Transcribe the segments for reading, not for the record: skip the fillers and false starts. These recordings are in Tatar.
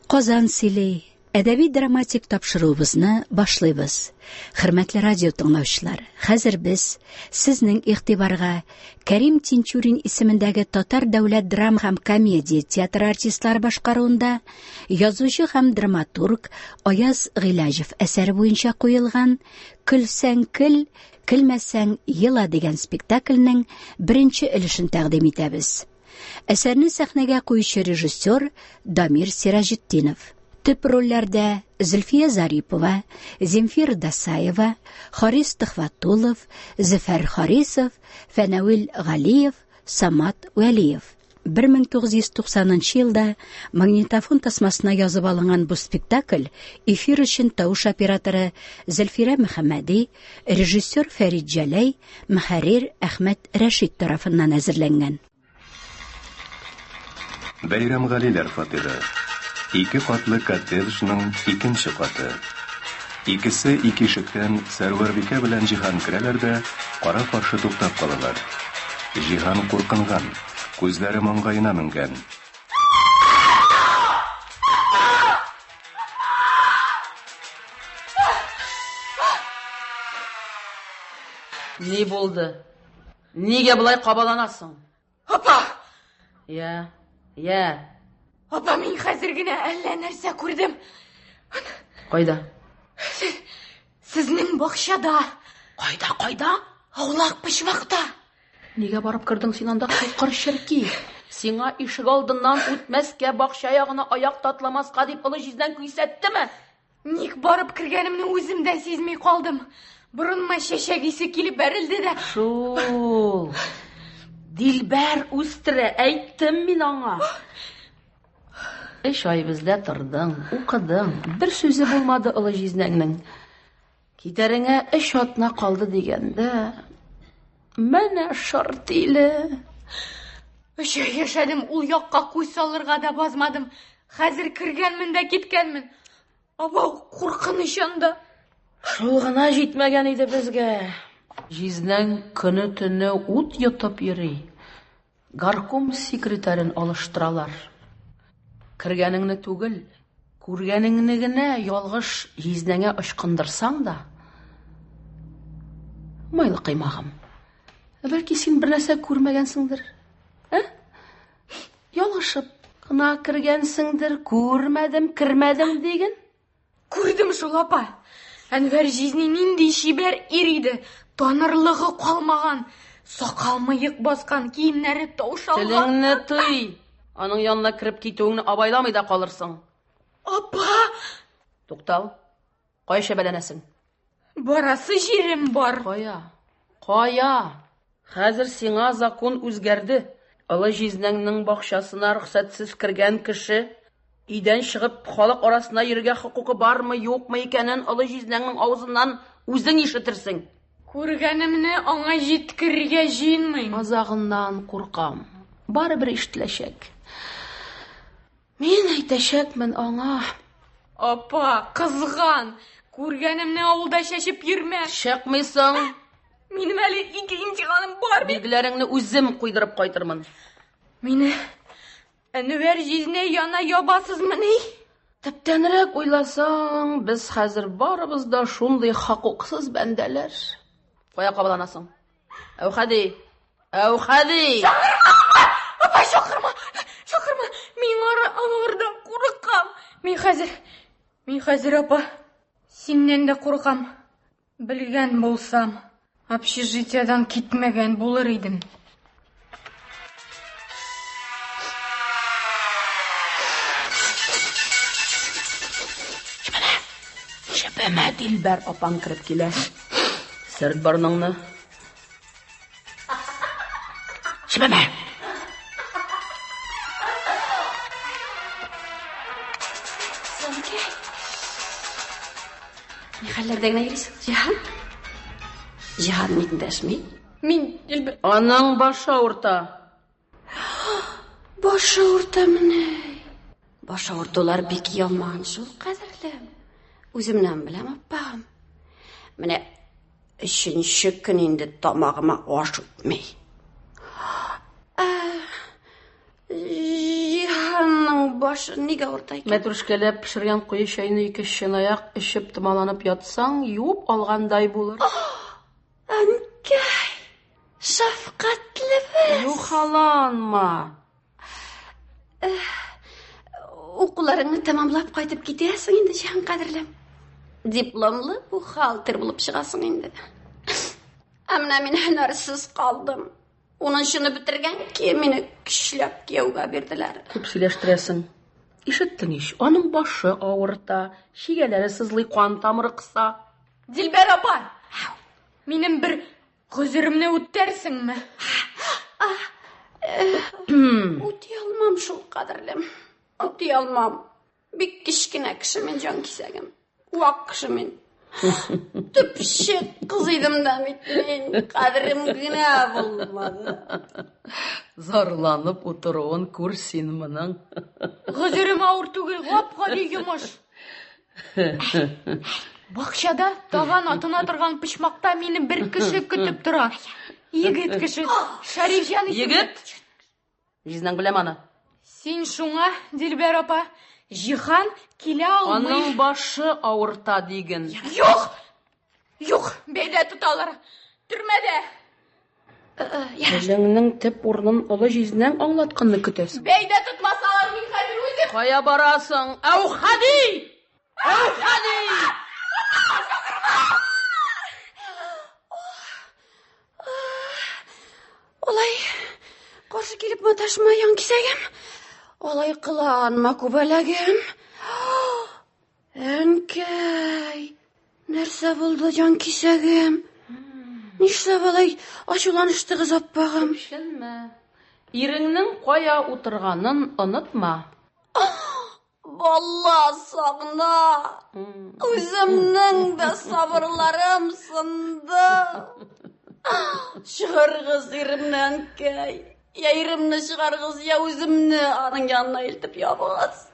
Казан сөйли. Әдәби-драматик тапшыруыбызны башлыйбыз. Хөрмәтле радио тыңлаучылар, хәзер біз сезнең игътибарга Кәрим Тинчурин исемендәге Татар дәүләт драма һәм комедия театры артистлары башкаруында язучы һәм драматург Аяз Гыйләҗев әсәре буенча куелган «Көлсәң көл, көлмәсәң ела» дигән спектакльнең беренче өлешен тәкъдим итәбез. Әсәрне сәхнәгә куючы режиссер Дамир Сиражетдинов. Төп рольләрдә Зөлфия Зарипова, Земфира Дасаева, Харис Төхвәтулов, Зөфәр Харисов, Фәнәвил Галиев, Самат Вәлиев. 1990 елда магнитофон тасмасына язып алынган бу спектакль эфир өчен тавыш операторы Зөлфирә Мөхәммәди, режиссер Фәрит Җәләй, мөхәррир Әхмәт Рәшид тарафыннан әзерләнгән. Бәйрәмгалиләр фатиры. 2 катлы коттеджның 2нче каты. Икесе 2 ишектән Сәрвәрбикә белән Җиһан керәләр дә кара-каршы туктап калалар. Җиһан куркынган, күзләре маңгаена менгән. Ни булды? Нигә булай кабаланасың? Апа! Я. Апа, мин хәзер генә әллә нәрсә күрдем. Кайда? Сезнең бакчада. Кайда? Аулак почмакта. Нигә барып кырдың син анда куркыр ширки? Сиңа ишек алдыннан үтмәскә бакча ягына аяк татламаска дип олы җиздән күрсәттеме? Ник барып кергәнемне үзем дә сизми калдым. Борынма чәчәк исе килеп бәрелде дә. Шул. Дилбәр үстерә, әйттем мин аңа. Эш ай бездә тордың, укыдың. Бер сүзе булмады олы җизнәңнең. Китәреңә эш атна калды дигәндә, менә шарт иле. Өчә яшәдем, ул якка күз салырга да базмадым. Хәзер кергәнмен дә киткәнмен. Апа, куркыныч анда. Шул гына җитмәгән иде безгә. Җизнәң көне-төне ут йотып йөри. Горком секретарын алыштыралар. Кергәнеңне түгел, күргәнеңне генә ялгыш җизнәңә ычкындырсаң да, майлы кыймагым. Бәлки син бер нәрсә күрмәгәнсеңдер? Ялгышып кына кергәнсеңдер, күрмәдем, кермәдем диген? Күрдем шул, апа. Әнвәр җизни нинди чибәр ир иде. Танырлыгы калмаган, сакал-мыек баскан, киемнәре таушалган. Телеңне тый. Аның янына кирип китүеңне абайламый да калырсың. Апа! Туктал. Кая шәбәләнәсең? Барасы җирем бар. Кая? Хәзер сиңа закон үзгәрде. Олы җизнәңнең бакчасына рөхсәтсез кергән кеше өйдән чыгып халык арасына йөргә хокукы бармы, юкмы икәнен олы җизнәңнең авызыннан үзең ишетерсең. Күргәнемне аңа җиткерергә җыенмыйм. Азагыннан куркам. Барыбер ишетеләчәк. Мин әйтәчәкмен аңа. Апа, кызган. Күргәнемне авылда чәчеп йөрмә. Чыкмыйсың. Минем әле 2 имтиханым бар бит. Билгеләреңне үзем куйдырып кайтырмын. Мине Әнвәр җизне яна ябасызмыни? Тәптәнрәк уйласаң, без хәзер барыбыз да шундый хокуксыз бәндәләр. Кая кабаланасың? Әүхәди. Апа, чакырма. Мин аңардан куркам. Мин хәзер, апа, синнән дә куркам. Белгән булсам, общежитиядән китмәгән булыр идем. Шәпәмә Дилбәр апаң киреп килә. Сырт барныңны. Шәпәмә. Ни хәлләрдә генә йөрисең? Җиһан ник дәшми? Мин Дилбәр. Аның башы авырта. Башы авыртамыни? Башы авыртулар бик яман шул, кадерлем. Үземнән беләм, апам. Менә 3нче көн инде тамагыма аш үтмәй. Җиһанның башы нигә авырта икән? Мәтрүшкәләп пешергән куе чәйне ике чынаяк эчеп томаланып ятсаң, юып алгандай булыр. Әнкәй, шәфкатьле. Юхаланма. Укуларыңны тәмамлап кайтып китәсең инде, җан кадерлем. Дипломлы бухгалтер булып чыгасың инде. Әмма мин һөнәрсез калдым. 10-нчыны бетергән ки, мине көчләп кияүгә бирделәр. Күп сөйләштерәсең. Ишеттең ич, аның башы авырта, шигәләре сызлый, кан тамыры кыса. Дилбәр апа, минем бер гозеремне үтәрсеңме? Үти алмам шул кадерлем. Үти алмам. Бик кичкенә кеше мин, җан кисәгем. Вак кеше мин. Төпчек кыз идем дә бит мин. Кадерем генә булмады. Зарланып утыруын күр син моның. Гозерем авыр түгел, гап-гади йомыш. Бакчада таган атына торган почмакта мине бер кеше көтеп тора. Егет кеше, Шарифҗан исемле. Егет? Җизнәң беләм аны. Син шуңа, Дилбәр апа, Җиһан килә алмый. Аның башы авырта диген. Юк, бәйдә тоталар. Төрмәдә. Җизнәңнең төп урынын олы җизнәң аңлатканны көтәсең. Бәйдә тотмасалар, мин хәзер үзем. Кая барасың? Әүхади! Әүхади! Олай каршы килеп маташма, ян кисәгем. Олай кыланма, күбәләгем. Әнкәй, нәрсә булды, җан кисәгем? Нишләп алай ачуланыштыгыз, аппагым? Шелмә. Иреңнең кая утырганын онытма. Валла сагна. Үземнең дә сабырларым сынды. Чыгаргыз иремнән, әнкәй. Я иремне чыгаргыз, я үземне аның янына илтеп ябыгыз.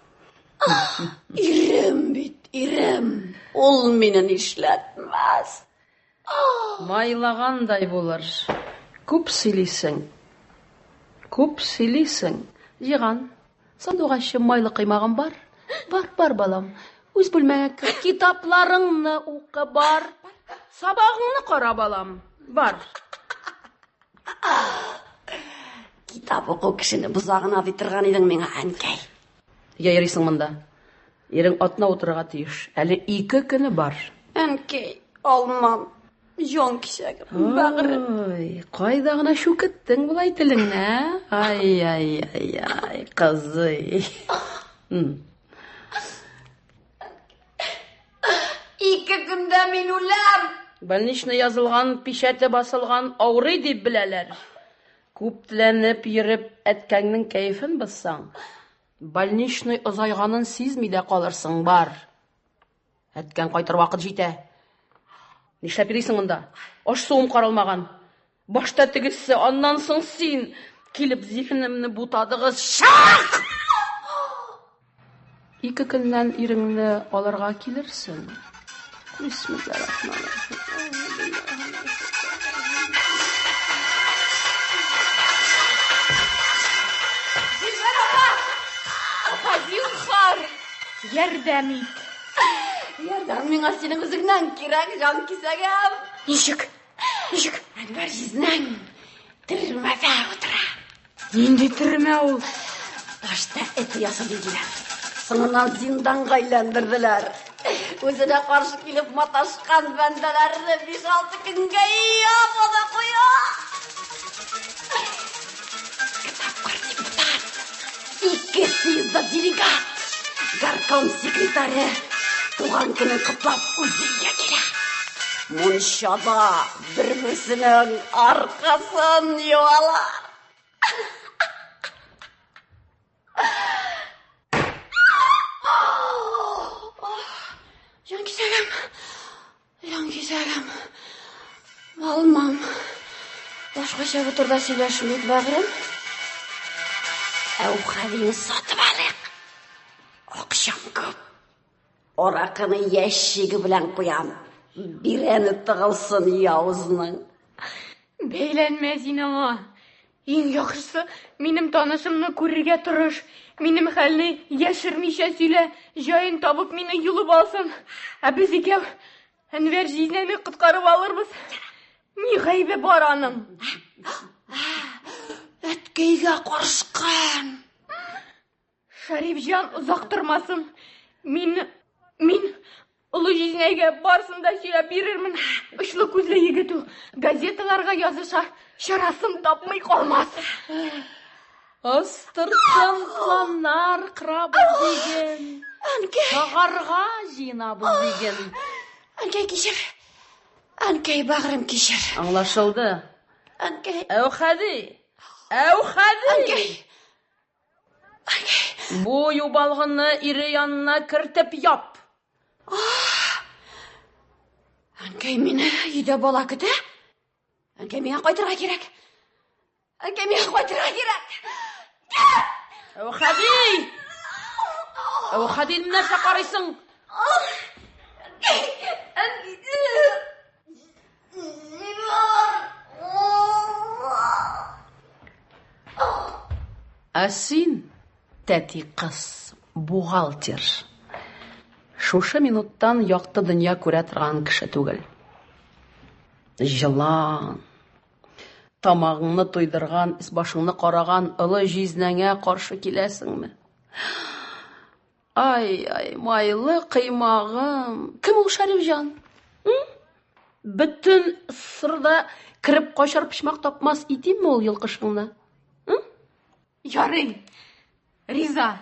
Ирем бит, ирем. Ул мине нишләтмәс. Майлагандай булыр. Күп сөйлисең. Җиһан, сандугачы майлы кыймагым бар. Бар, балам. Үз бүлмәңә кер, китапларыңны укы, бар. Сабагыңны кара, балам. Бар. Китап уку кешене бузагына битерган идең миңа, әнкәй. Йөрисең монда. Ирең атна утырырга тиеш. Әле 2 көне бар. Әнкәй, алмам. Җан кисәгем. Бәгырем. Ой, кайда гына шүкеттең булай телеңне? Ай, кызый. 2 көндә мин үләм. Больничный язылган, печәте басылган, авырый дип беләләр. Күп теләнеп йөреп, әткәңнең кәефен бозсаң, больничный озайганын сизми дә калырсың, бар. Әткәң кайтыр вакыт җитә. Нишләп йөрисең монда? Аш-суым каралмаган. Башта тегесе, аннан соң син килеп зиһенемне бутадыгыз. Шак! 2 көннән иреңне алырга килерсең. Бисмиллаһир-рахманир-рахим. Ярдәм ит. Ярдәм миңа синең үзеңнән кирәк, җан кисәгем. Ничек? Әнвәр җизнәң төрмәдә утыра. Нинди төрмә ул? Башта эт ясап диләр. Соңыннан зинданга әйләндерделәр. Үзенә каршы килеп маташкан бәндәләрне 5-6 көнгә ябыда куя. Китапкар депутат, 2 съезда делегат, горком секретаре туган көнен котлап үзенә килә. Мунчада бер-берсенең аркасын юалар. Jan кисәгем. Алмам. Башкача бу турда сөйләшмик, бәгырем. Әүхәдине сатып алыйк. Акчам күп. Аракыны ящиге белән куям. Бирәне тыгылсын явызның. Бәйләнмә син аңа. Иң яхшысы минем танышымны күрергә тырыш. минем хәлне яшермичә сөйлә, җаен табып мине юлып алсын. Ә без икәү Әнвәр җизнәне коткарып алырбыз. Ни гаебе бар аның? Әткәйгә карышкан. Шарифҗан узак тормасын. Мин Улы җизнәгә барсын да сөйләп бирермен. Очлы күзле егет ул. Газеталарга языша, чарасын тапмый калмас. Астыртын планнар кырабыз диген. Шагарга җыйнабыз диген. Әнкәй кичер. Әнкәй багырым кичер. Аңлашылды. Әнкәй. Әүхәди. Әнкәй. Бу юбалгынны ире янына кертеп яп. Әнкәй мине өйдә бала көтә? Әнкәй миңа кайтырга кирәк. Әүхәди, нәрсә карыйсың? Ә син, тәти кыз, бухгалтер. Шушы минуттан якты дөнья күрә торган кеше түгел. Җылан. Тамагыңны туйдырган, башыңны караган олы җизнәңә каршы киләсеңме? Ай, майлы кыймагым. Кем ул Шарифҗан? Бөтен сырда кирип качар пичмак тапмас итимме ул йылкышыңны? Ярый. Риза.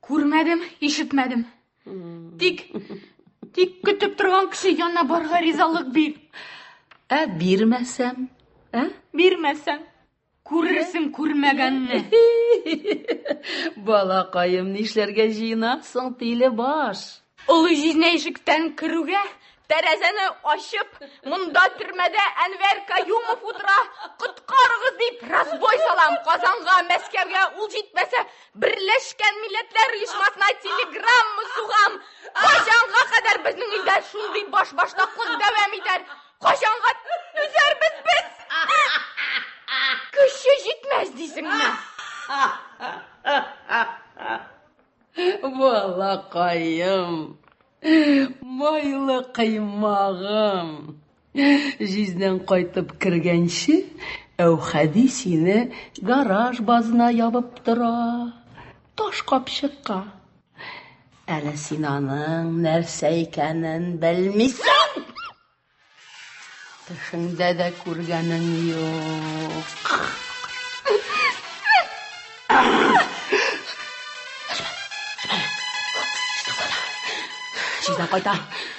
Күрмәдем, ишетмәдем. Тик көтеп торган кеше янына барга ризалык бир. Ә бирмәсәм? Бирмәсәң, күрерсең күрмәгәнне. Балакаем, нишләргә җыенасың, тиле баш? Улы җизнә ишектән керүгә, тәрәзәне ачып, монда төрмәдә Әнвәр Каюмов утыра, коткарыгыз дип разбой салам. Казанга, Мәскәүгә ул җитмәсә, Берләшкән Милләтләр Оешмасына телеграмма сугам. Качанга кадәр безнең илдә шундый баш-башлыклык дәвам итәр? Качанга түзәрбез без? Көче җитмәс дисеңме? Балакаем, майлы кыймагым. Җизнәң кайтып кергәнче, Әүхәди сине гараж базына ябып тора. Таш капчыкка. Әле син аның нәрсә икәнен белмисең. Төшеңдә дә күргәнең юк.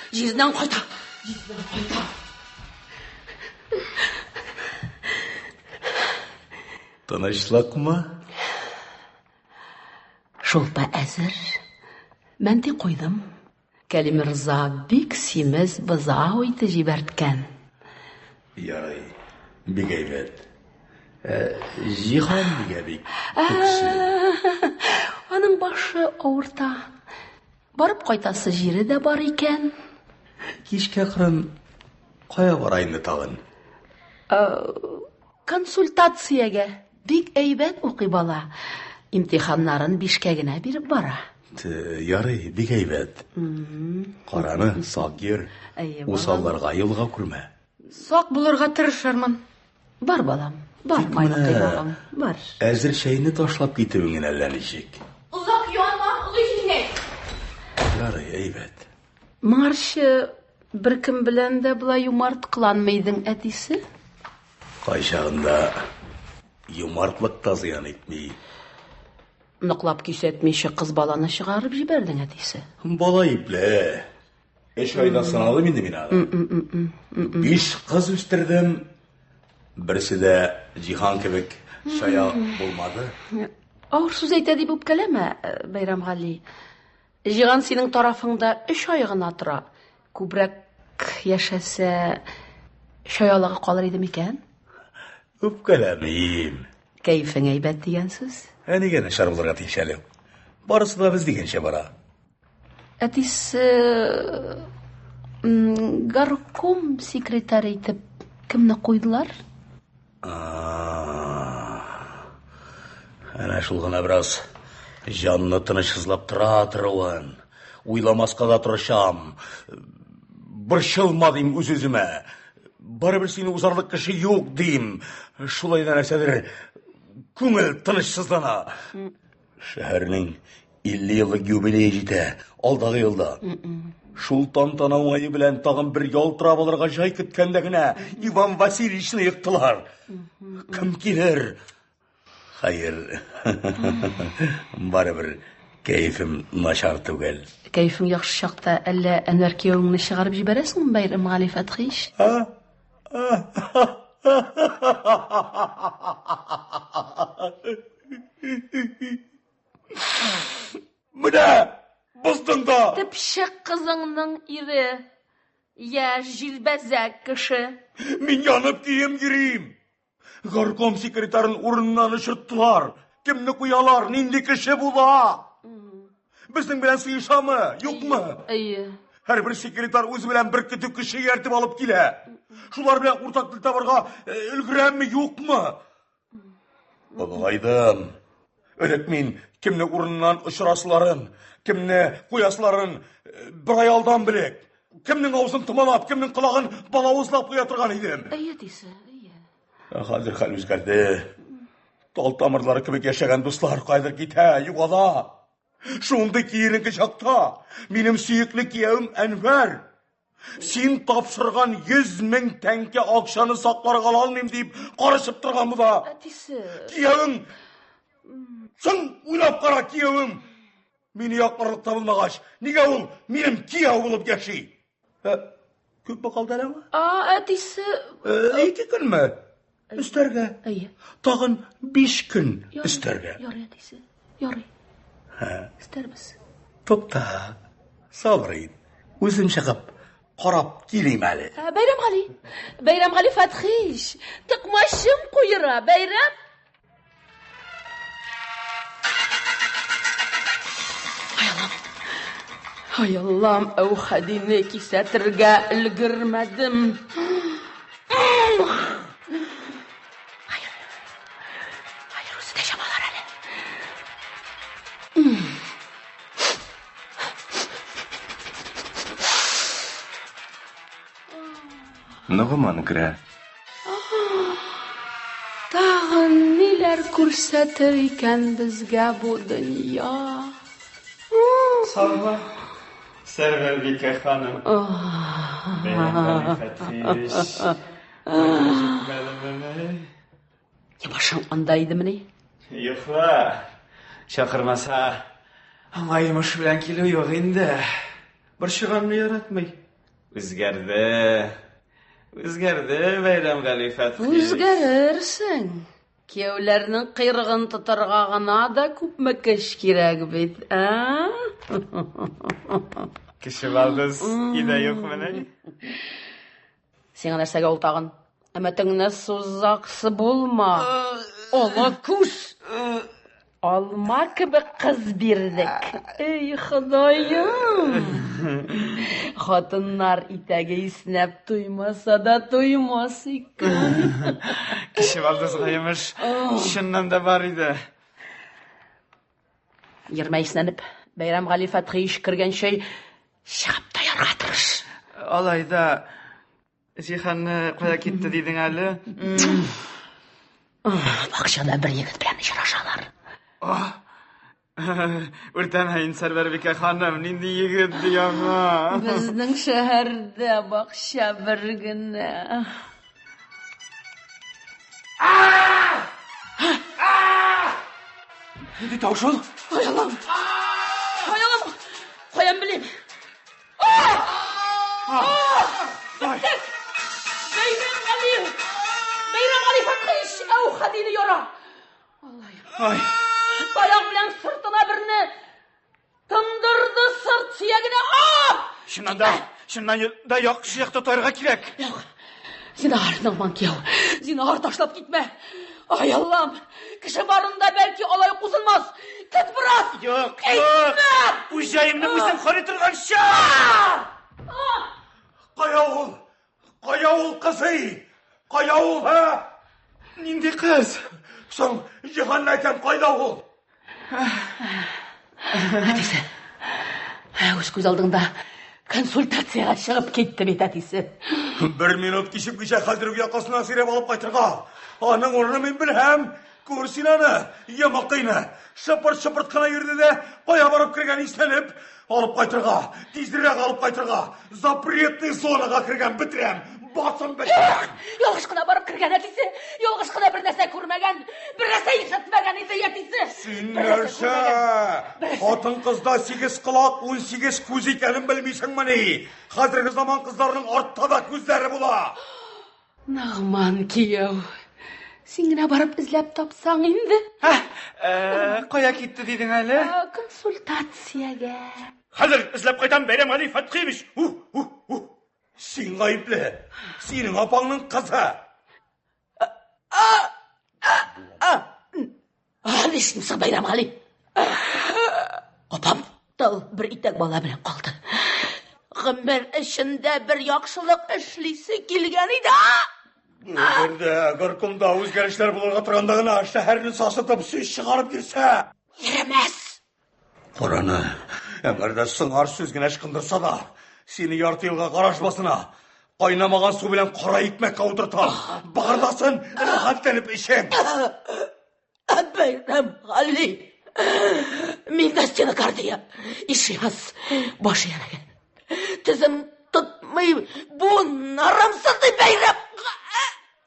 Җизнәң кайта. Тынычлыкмы? Шулпа әзер. Мен де қойдым. Кәлим Рза бик симез бызау ите җибәрткән. Ярый, бик әйбәт. Җиһан бигә бик күксе. Аның башы авырта. Барып кайтасы җире дә бар икән. Кичкә кырын кая бара инде тагын? Консультациягә. Бик әйбәт укый бала. Имтиханнарын 5-кә генә биреп бара. Ярый, бик әйбәт. Караны, сагир. Усалларга юлга күрмә. Сак булырга тырышырмын. Бар балам, бар майлы кыймагым, бар. Әзер шәйне ташлап китүең әллә ничек? Узак янмам, улы җизнә. Ярый, әйбәт. Моңарчы беркем белән дә булай юмарт кыланмыйдың әтисе? Кайчагында юмартлык та зыян итми. Ныклап кисәтмичә кыз баланы чыгарып җибәрдең әтисе. Бала ипле. 5 айда сыналым инде мин аны. 5 кыз үстердем. Берсе дә Җиһан кебек шая булмады. Авыр сүз әйтә дип үпкәләмә, Бәйрәмгали. Җиһан синең тарафыңда 3 ай гына тора. Күбрәк яшәсә шаялыгы калыр иде микән? Үпкәләмим. Кәефең әйбәт дигән сүз. Әнигә начар булырга тиешәле. Барысы да без дигәнчә бара. Әтисе горком секретарь итеп кемне куйдылар? Әнә шул гына бераз Жанны тынышсызлап тұруын. Ойламасқа да тұрышам. Борчылма дейм үз-үзіме. Барыбір сені узарлық кіші yok дейм. Шулайдан нәрседір көңіл тынышсызлана. Шәһәрнең 50 еллык юбилей җитә, алдағы елда. Шул тантана уңайы белән тагын бер ялтырап алырга җай көткәндә генә Иван Васильевичны йыктылар. Кем килер? Хәер. Барыбер кәефем начар түгел. Кәефең яхшы чакта, әллә Әнвәр кияүеңне чыгарып җибәрәсеңме, Бәйрәмгали Фәтхич? Менә буздың да. Тепшек кызыңның ире. Я җилбәзәк кеше. Мин янып кием йөрим. Горком секретарын урыннан очырттылар. Кемне куялар, нинди кеше була? Безнең белән сыйышамы, юкмы? Әйе. Һәрбер секретар үз белән бер көтү кеше яртып алып килә. Шулар белән уртак тел табарга өлгерәмме, юкмы? Булгайдым. Элек мин кемне урыннан очырасыларын, кемне куясыларын бер ай алдан белек. Кемнең авызын томалап, кемнең колагын балавызлап куя торган идем. Әйе дисе, әйе. Хәзер хәл үзгәрде. Тал тамырлары кебек яшәгән дуслар кайдыр китә, югала. Шундый киеренке чакта минем сөекле кияүм Әнвәр, син тапшырган 100 000 тәңкә акчаны сакларга алмыйм дип карышып торган буда. Әтисе. Кияүм, син уйлап кара кияүм. Мине якларлык табылмагач, нигә ул минем кияү булып яши? Күп бакалды әлеме? Әтисе. 2 көнме? Өстәргә. Әйе. Тагын 5 көн өстәргә. Ярый, әтисе. Ярый. Өстәрбез. Тукта. Сабрый. Үзем чыгып, карап килим әле. Бәйрәмгали. Бәйрәмгали Фәтхич. Тыкмашым куйыра, Бәйрәм. Ай Аллам, Әүхәдине кисәтергә өлгермәдем. Hayır, үзе дә чамалар әле. Ногыман керә. Тагын ниләр күрсәтер икән безгә бу дөнья? Салма. Сәрвәрбикә ханым. Бәйрәмгали Фәтхич. Башың анда идемени? Юкла. Чакырмаса, аңайымыш белән килү юк инде. Борчыганны яратмый. Үзгәрде Бәйрәмгали Фәтхич. Үзгәрерсең. Кияүләрнең кыйрыгын тотарга гына да күпме көч кирәк бит, Кеше балдыз иде юкмы? Сиңа нәрсәгә ул тагын? Әмәтеңне сузаксы булма. Ала күз. Алма кебек кыз бирдек. Эй, Ходаем. Хатыннар итәге иснәп туймаса да туймас икән. Кеше балдызга йомыш шуннан да бар иде. Йөрмә иснәнеп, Бәйрәмгали Фәтхич кергәнчә чыгып таярга тырыш. Алайда Зиханны кая китте дидең әле? Бакчада бер егет белән очрашалар. Үртәмәйин, Сәрвәрбикә ханым, нинди егет яңа. Безнең шәһәрдә бакча бер генә. Нинди таушыл? Аялам. Каян белим? Бәйрәмгали Фәтхич, Әүхәдине яра. Ай. Таяк белән сыртына берне тындырды, сырт сөягенә. Шуннан да яхшы як тотарга кирәк. Зинһар, Ногман кияү. Зинһар, ташлап китмә. Ай Аллам, кеше барында бәлки алай кузылмас. Кет бераз. Юк. Үз җаеңны үзең карый торганча. Кая ул кызый? Кая ул, ха? Нинди кыз? Соң, Җиһанны әйтәм, кайда ул? Әтесі, өз көз алдыңда консультацияға шығып кетті бет әтесі. 1 минут кешіп кеше қалдыруге ақасына сиреп алып қайтырға. Аның орны мен білхәм, көрсін аны, емаққайны, шыпырт қана ерді де, қоя барып кірген істеніп, алып қайтырға, тезірек алып қайтырға, запретный зонаға кірген бітірем, басым бітірем. Yolğışqına barıb kірген әтесі, yolğışqına bir нәрсе көрмәген, bir нәрсе ешітмәген еді әтесі. Сен нәрсе, қатын қызда 8 қылақ, 18 көз екенін білмейсің мәне. Қазіргі заман қыздарының артта да көздері бола. Нағман кияу, сен генә барып ізләп тапсаң инде. Қоя кетті дедің әлі? Консультацияға. Қазір ізләп қайтам Бәйрәмғали Фатқиевич. Сен ғайыплы, сенің апаңның қызы. Нешімсі Бәйрәмғали? Апам тал бір итек бала білен қалды. Ғымыр ішінде бір яқшылық ішлесі келген еді. Егерде ғырқымда өзгерішлер боларға тұрғандағына шәһәрін сасытып сөз шығарып керсе. Еремес. Құраны, әмірді сыңар сөзген әшқындырса да, сені ярты елға қараш басына, қайнамаған су білен қара икмек қаудырта, бағырдасын рахаттеніп ішем. Бәйрәмғали, мен де сені қардия, іші аз, башы янаған. Тізім тұтмай, бұл нарамсызды Бәйрәм.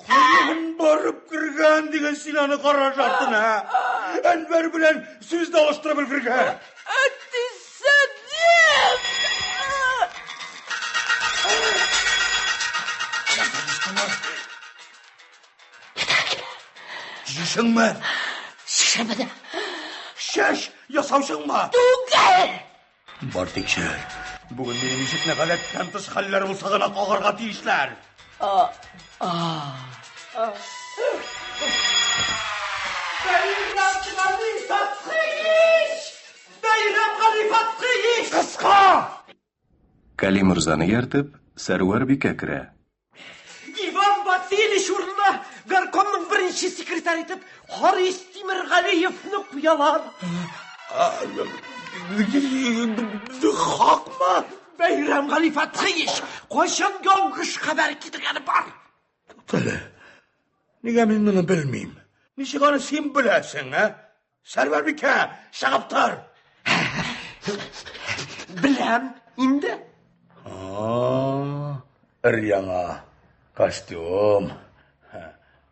Құлығын барып кірген деген сенаны қара жаттын, Әнвер білен сөзді алыштырып үлгірген. Әтесі деп! Жешің ме? Шешемеді. Шеш, ясаушың ма? Түгел! Бар текші, бүгін менің есетіне ғалеттен тыс халлер болса ғана қағарға тиішлер. Бәйрәмғали Фатқиевич! Қысқа! Кәли мырзаны ертіп, Сәруар бике кірә. Иван Васильевич урнына горкомның бірінші секретарь етіп, Харис Тимирғалиевны қуялар. Хақ ма? Бәйрәмғали Фатқиевич, қашан яуғыш хабар кетіргені бар. Тәлі, неге мен мұны білмеймін? Нешеғаны сен біләсің, Сәруар бике, шағаптар. Біләм, инді. Ір-яңа, костюм,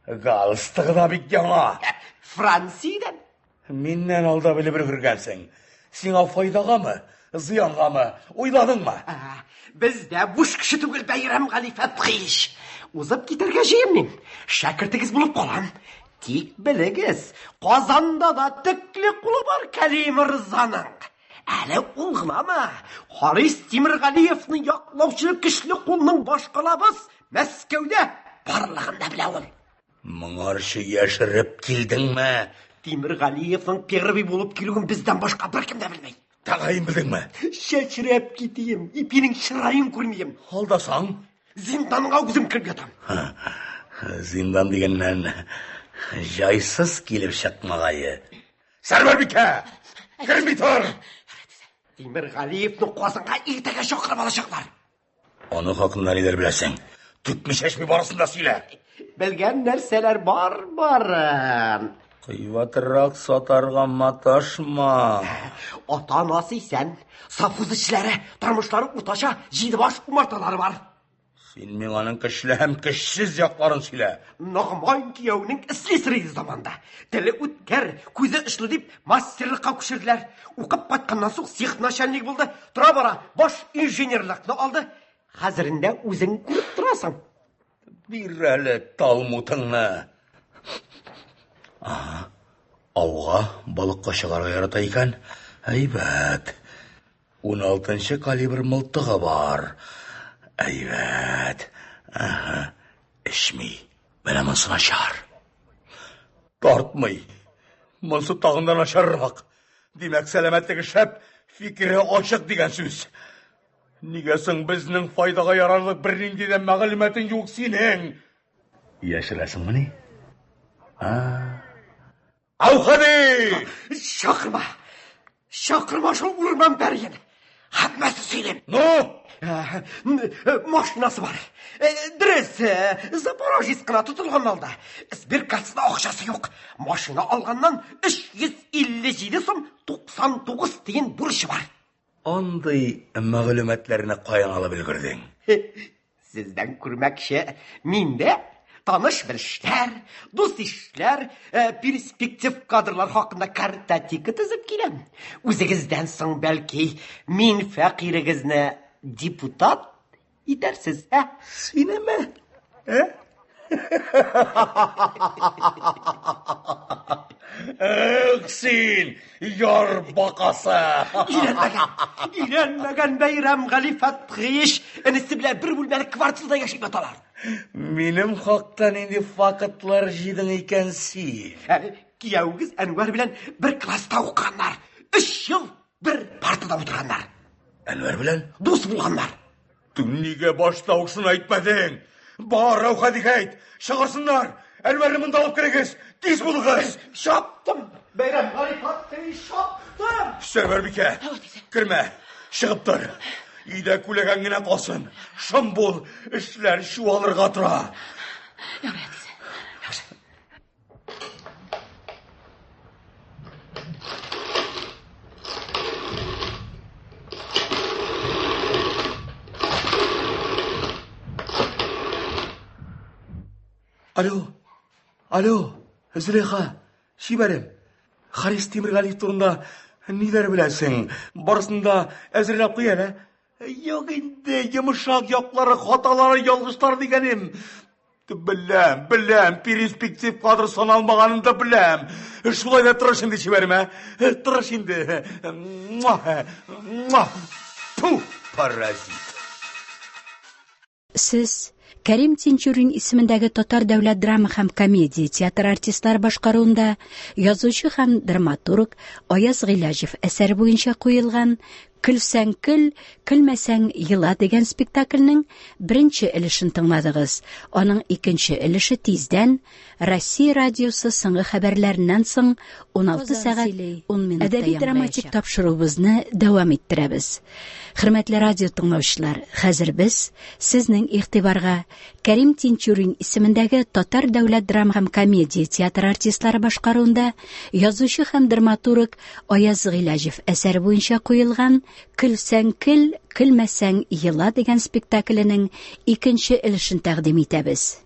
галстығы да бик яңа. Франсиядан. Меннен алда білі бір кіргенсің. Сеңа файдаға мы, зиянға мы, ойладың ма? Бізде бұш кіші түгіл Бәйрәмғали Фатқиевич. Узып кетерге жеймін. Шәкіртігіз болып қалам. Тек білігіз, Қазанда да тіклі құлы бар Кәли мырзаның. Әлі ұлғынама, Харис Тимирғалиевны яқлаушылы кішілі қолының башқалабыз Мәскеуде барлығында біләуім. Мұңаршы ешіріп келдің ме? Тимирғалиевның первый болып келуін бізден башқа бір кімді білмей. Тағайын білдің ме? Шәшіреп кетейім, ипенің шырайын көрмейім. Алдасаң? Зинданға өзім кіріп жатам. Зиндан дегеннен жайсыз келіп шықмағайы. Сәруар бике, кірмей тұр! Тимирғалиевны қуасынға ертеге шоқырып алашақлар. Оны хақында нелер білесің? Түкмі шешмей барысында сөйле. Білген нәрселер барын. Қиюатырақ сатарға маташма. Ата-анасы сен, сафуз ішілері, тұрмышлары ұташа, жидібаш умарталары бар. Сен мен аның кішілі әм кішсіз яқларын сөйле. Нағман кияуның іслесірейді заманда. Тілі өткер, көзі ұшлы деп мастерлыққа күшірділер. Оқып қайтқаннан соң сиқ начальник болды. Тұра бара, баш инженерлікні алды. Қазірінде өзің көріп тұрасың. Bir әлі талмутыңны. Ауға балыққа шығарға ярата екен. Әйбәт. 16-шы калибр мылтығы бар. Әйбәт. Ішмей, бәлі мұнсы нашар. Тартмай, мұнсы тағында нашаррақ. Демек сәлемәттігі шәп, фикірі ашық деген сөз. Негесің біздің файдаға ярарлық бір нендеден мәғілімәтін жоқ сенің. Яшірәсің мұны? Аухади! Шақырма. Шақырма шол урман бәрген. Хатмасы сөйлем. Машинасы бар. Дұрыс, Запорожец қана тұтылған алда. Сберкассада ақшасы жоқ. Машина алғаннан 357 сом 99 деген бұрышы бар. Ондай мәғлүмәтләрне қайдан алып үлгердең? Сізден күрмәкші, менде таныш біліштер, дос ішлер, перспектив кадрлар хақында картотека тізіп келем. Өзіңізден соң бәлки мен фәқирігізні депутат етерсіз, Сені ме? Сен, яр бақасы! Үйренмеген Бәйрәмғали Фәтхиш, інісі біле бір бөлмелі квартирда яшап жаталар. Менің хақтан енді фақытлар жидің екен сен. Кияугіз Әнуар білен бір класста оқығандар. 3 жыл бір партада отырғандар. Әнуар білен? Дос болғандар. Дүниеге баштаушын айтпадың. Бар, Аухадиге айт, шығырсындар. Әнуарны мұнда алып керегіз. Тез болығыз. Шаптым. Бәйрәмғали Фәтхиш шаптым. Сәрвәрбике, кірме, шығып тұр. Үйде күлеген гіне қалсын. Шым бол, ішлер шуалырға тұра. Alo, Зüleyха, шибәрем. Харис Темірғалиев турында ниләр беләсең? Барысында әзерләп куй әле. Юк инде, йомшак яклары, хаталары, ялгыштар дигәнем. Беләм, перспектив кадр саналмаганын да беләм. Шулай да тырыш инде шибәрем, Тырыш инде. Ту, паразит. Сез Кәрим Тинчурин исемендәге Татар дәүләт драма һәм комедия театр артистлар башкаруында язучы һәм драматург Аяз Гыйләҗев әсәре буенча куелган «Көлсәң көл, көлмәсәң йыла» дигән спектакльнең беренче өлешен тыңладыгыз. Аның икенче өлеше тиздән Россия радиосы соңгы хәбәрләреннән соң 16 сәгать 10 минутта әдәби драматик тапшыруыбызны дәвам иттерәбез. Хөрмәтле радио тыңлаучылар, хәзер без сезнең игътибарга Кәрим Тинчурин исемендәге Татар дәүләт драма һәм комедия театр артистлары башкаруында язучы һәм драматург Аяз Гыйләҗев әсәре буенча куелган «Көлсәң көл, көлмәсәң йыла» дигән спектакленең икенче өлешен тәкъдим итәбез.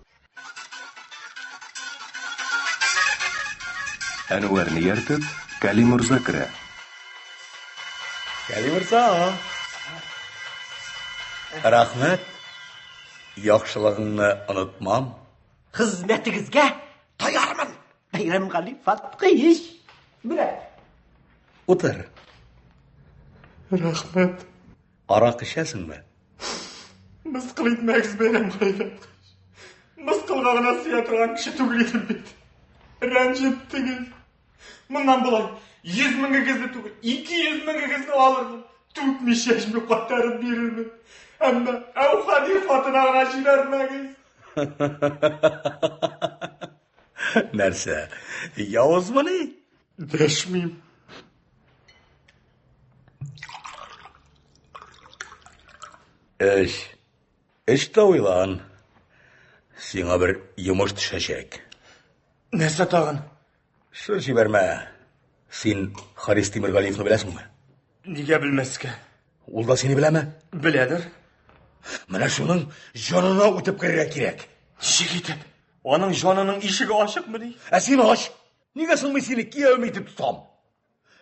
Әнуарны ертеп, Кәли мырза керә. Кәли мырза. Рахмет. Яхшылыгыңны онытмам. Хезмәтегезгә таярмын. Бәйрәмғали Фәтхиш. Белә. Утыр. Рахмет. Арақ ішәсеңме? Мысқыл итмәгез, Бәйрәмғали Фәтхиш. Мысқылға гына сыя торган кеше түгел идем бит. Рәнҗеттегез. Моннан болай 100 меңгегезне түгел, 200 меңгегезне алырмын. Түкми шешми кайтарып бирермен. Әмма Аухади хатына гына җибәрмәгез. Нәрсә? Явызмыни? Дәшмим. Эш тә уйлан. Сиңа бер йомыш төшәчәк. Нәрсә тагын? Шыр җибәрмә. Син Харис Темірғалиевны беләсеңме? Нигә белмәскә? Ул да сине беләме? Беләдер. Менә шуның җанына үтеп керергә кирәк. Ничек итеп? Аның җанының ишеге ачыкмы ди? Син ач. Нигә соң мин сине кияүм итеп тотам?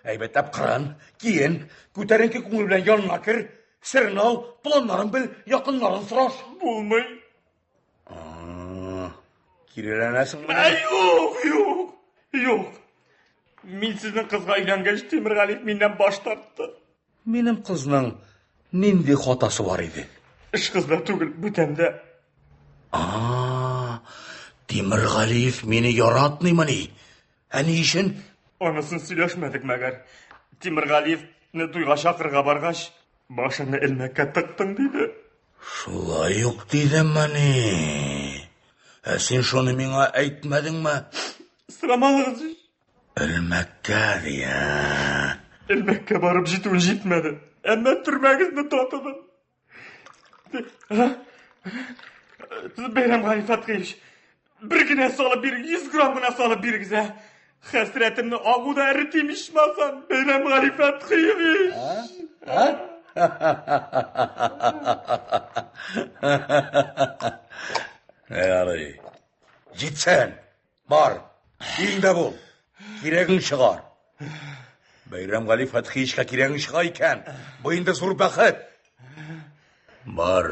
Әйбәтләп кырын, киен, күтәренке күңел белән янына кер, серен ал, планнарын бел, якыннарын сораш. Булмый. Киреләнәсеңме? Юк. Мин сезнең кызга өйләнгәч, Темірғалиев миннән баш тартты. Минем кызның нинди хатасы бар иде? Эш кызда түгел, бүтәндә. Темірғалиев мине яратмыймыни? Әни өчен? Анысын сөйләшмәдек мәгәр. Темірғалиевны туйга чакырга баргач, башыңны элмәккә тыктың диде. Шулай ук дидеммени. Син шуны миңа әйтмәдеңме? Сорамагыз. Ölmekке diye. Ilmekке barıp jitun jitmedi. Ama türmegizini totadım. Beyrem Galifat kıyış. Bir güne salı 100 gram güne salı bir güze. Hasretimni ağuda eritim içmezsem Beyrem Galifat kıyış. Yani, gitsen, bar, dilinde bul, kiregin çıkar. Bayram Gali Fethi işe kiregin çıkayken, boyunda sorup bakıt. Bar,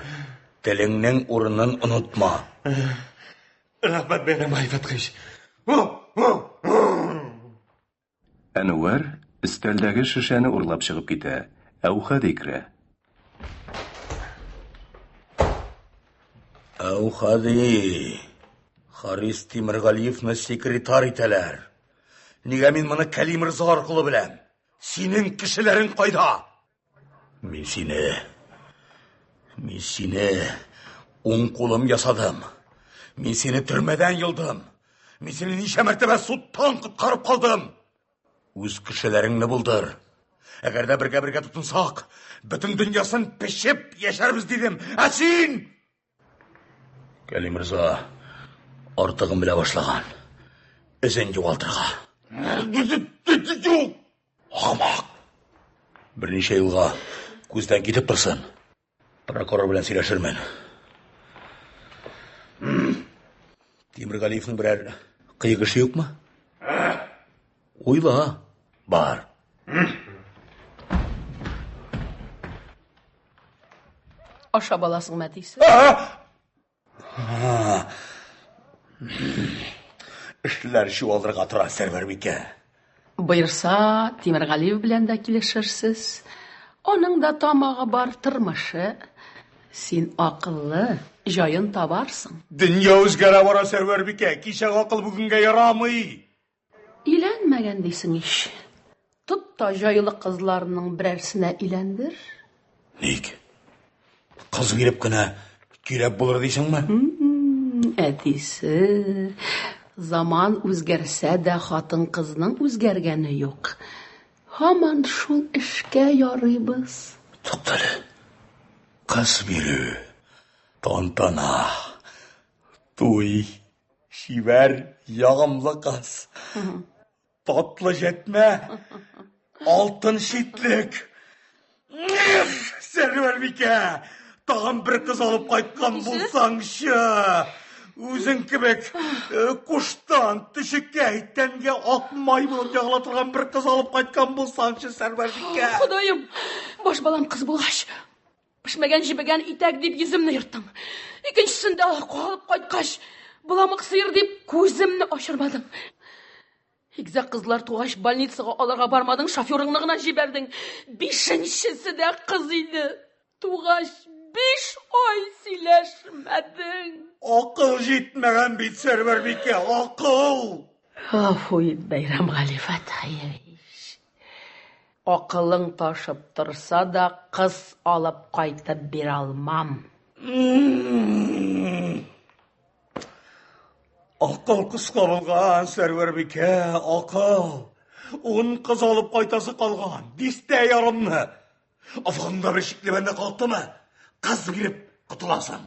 dilinin urunun unutma. Rahmet Beyrem Galifat kıyış. Әнүәр өстәлдәге шешәне урлап чыгып китә. Әүхәди керә. Әүхәди, Харис Тимергалиевны секретарь итәләр. Нигә мин моны Кәли Мирза аркылы беләм? Синең кешеләрең кайда? Мин сине уң кулым ясадым. Мин сине төрмәдән йылдым. Мин сине ничә мәртәбә судтан коткарып калдым. Үз кешеләреңне булдыр. Әгәр дә бергә тотынсак, бөтен дөньясын пешеп яшәрбез дидем. Ә син? Кәли Мирза артыгын белә башлаган. Үзен югалтырга. Юк! Ахмак! Берничә елга күздән китеп торсын. Прокурор белән сөйләшермен. Тимергалиевның берәр кыек эше юкмы? Уйла, бар. Аша баласың мәтисе. Эшләр чуалдырга тора, Сәрвәрбикә. Бuyursa, Тимергалиев белән дә килешерсез. Аның да тамагы бар тормышы. Син акыллы, җаен табарсың. Дөнья үзгәрә бара, Сәрвәрбикә. Кичә акыл бүгенгә ярамый. Иләнмәгән дисең иш. Тот та җайлы кызларның берәрсенә иләндер. Ник? Кыз биреп кенә кирәк булыр дисеңме? Әтисе, заман үзгәрсә дә хатын кызның үзгәргәне юк. Һаман шул эшкә ярыйбыз. Туктале. Кыз бирү, тантана, туй, шивәр, ягымлы кыз. Татлы җәтмә, алтын шитлек. Сәрвәрбикә, тагын бер кыз алып кайткан булсаңчы. Үзең кебек куштан төшеккә тәнгә акмай булып ягыла торган бер кыз алып кайткан булсаңчы, Сәрвәрбикә. Ходаем, баш балам кыз булгач, пешмәгән җибегән итәк дип йөземне йырттың. Икенчесендә калып кайткач, буламык сыер дип күземне ачырмадың. Игзә кызлар тугач больницага алырга бармадың, шоферыңны гына җибәрдең. Бишенчесе дә кыз иде. Тугач 5 ай сөйләшмәдең. Акыл җитмәгән бит, Сәрвәрбикә, акыл. Афуй, Бәйрәм Галифат Хаевич. Акылың ташып торса да кыз алып кайтып бирә алмам. Акыл кыска булган, Сәрвәрбикә, акыл. Un кыз алып кайтасы калган, 5 ярымны. Афганда бер шикле бәндә калдымы? Кыз биреп кутыласың.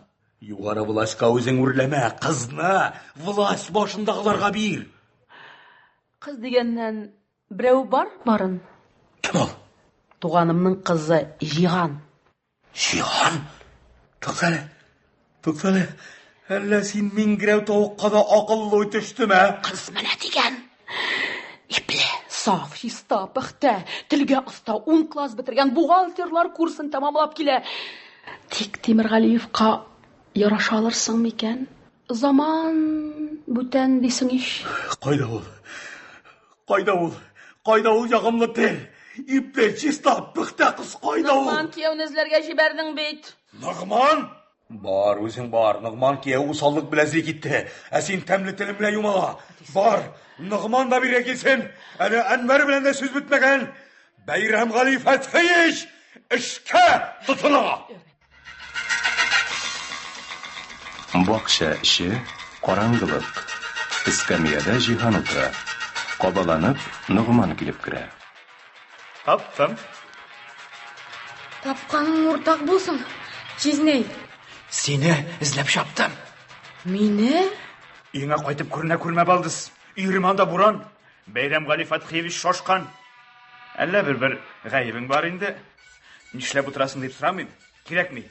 Югары властька үзең үрләмә, кызны власть башындагыларга бир. Кыз дигәннән берәү барын. Кем ул? Туганымның кызы Җиһан. Җиһан? Туктале. Әллә син мингрәү тавыкка да акыллы төштеме? Кыз менә дигән. Ипле, саф, чиста, пөхтә, телгә оста, 10 класс бетергән бухгалтерлар курсын тәмамлап килә. Тик Тимергалиевка яраша алырсың микән? Заман бүтән дисең иш. Кайда ул ягымлы тел? Ипле, чиста, пөхтә кыз кайда ул? Ногман кияүне эзләргә җибәрдең бит. Ногман? Бар, үзең бар. Ногман кияү усаллык белән китте. Ә син тәмле телем белән юмала. Бар, Ногман да бирә килсен. Әле Әнвәр белән дә сүз бетмәгән. Бәйрәм Галифат Хаевич, эшкә тотына. Бакча эче караңгылык. Эскәмиядә Җиһан утыра. Кабаланып, Нугман килеп керә. Таптым. Тапқаның ортақ болсын, Жизней. Сені ізлеп шаптым. Мине? Үйіңе қайтып көріне балдыз. Үйірім анда буран. Бәйрәмғали Фатхиевич шошқан. Әлі бір ғайыбың бар енді. Нишләп отырасың деп сұрамайым. Керек ми?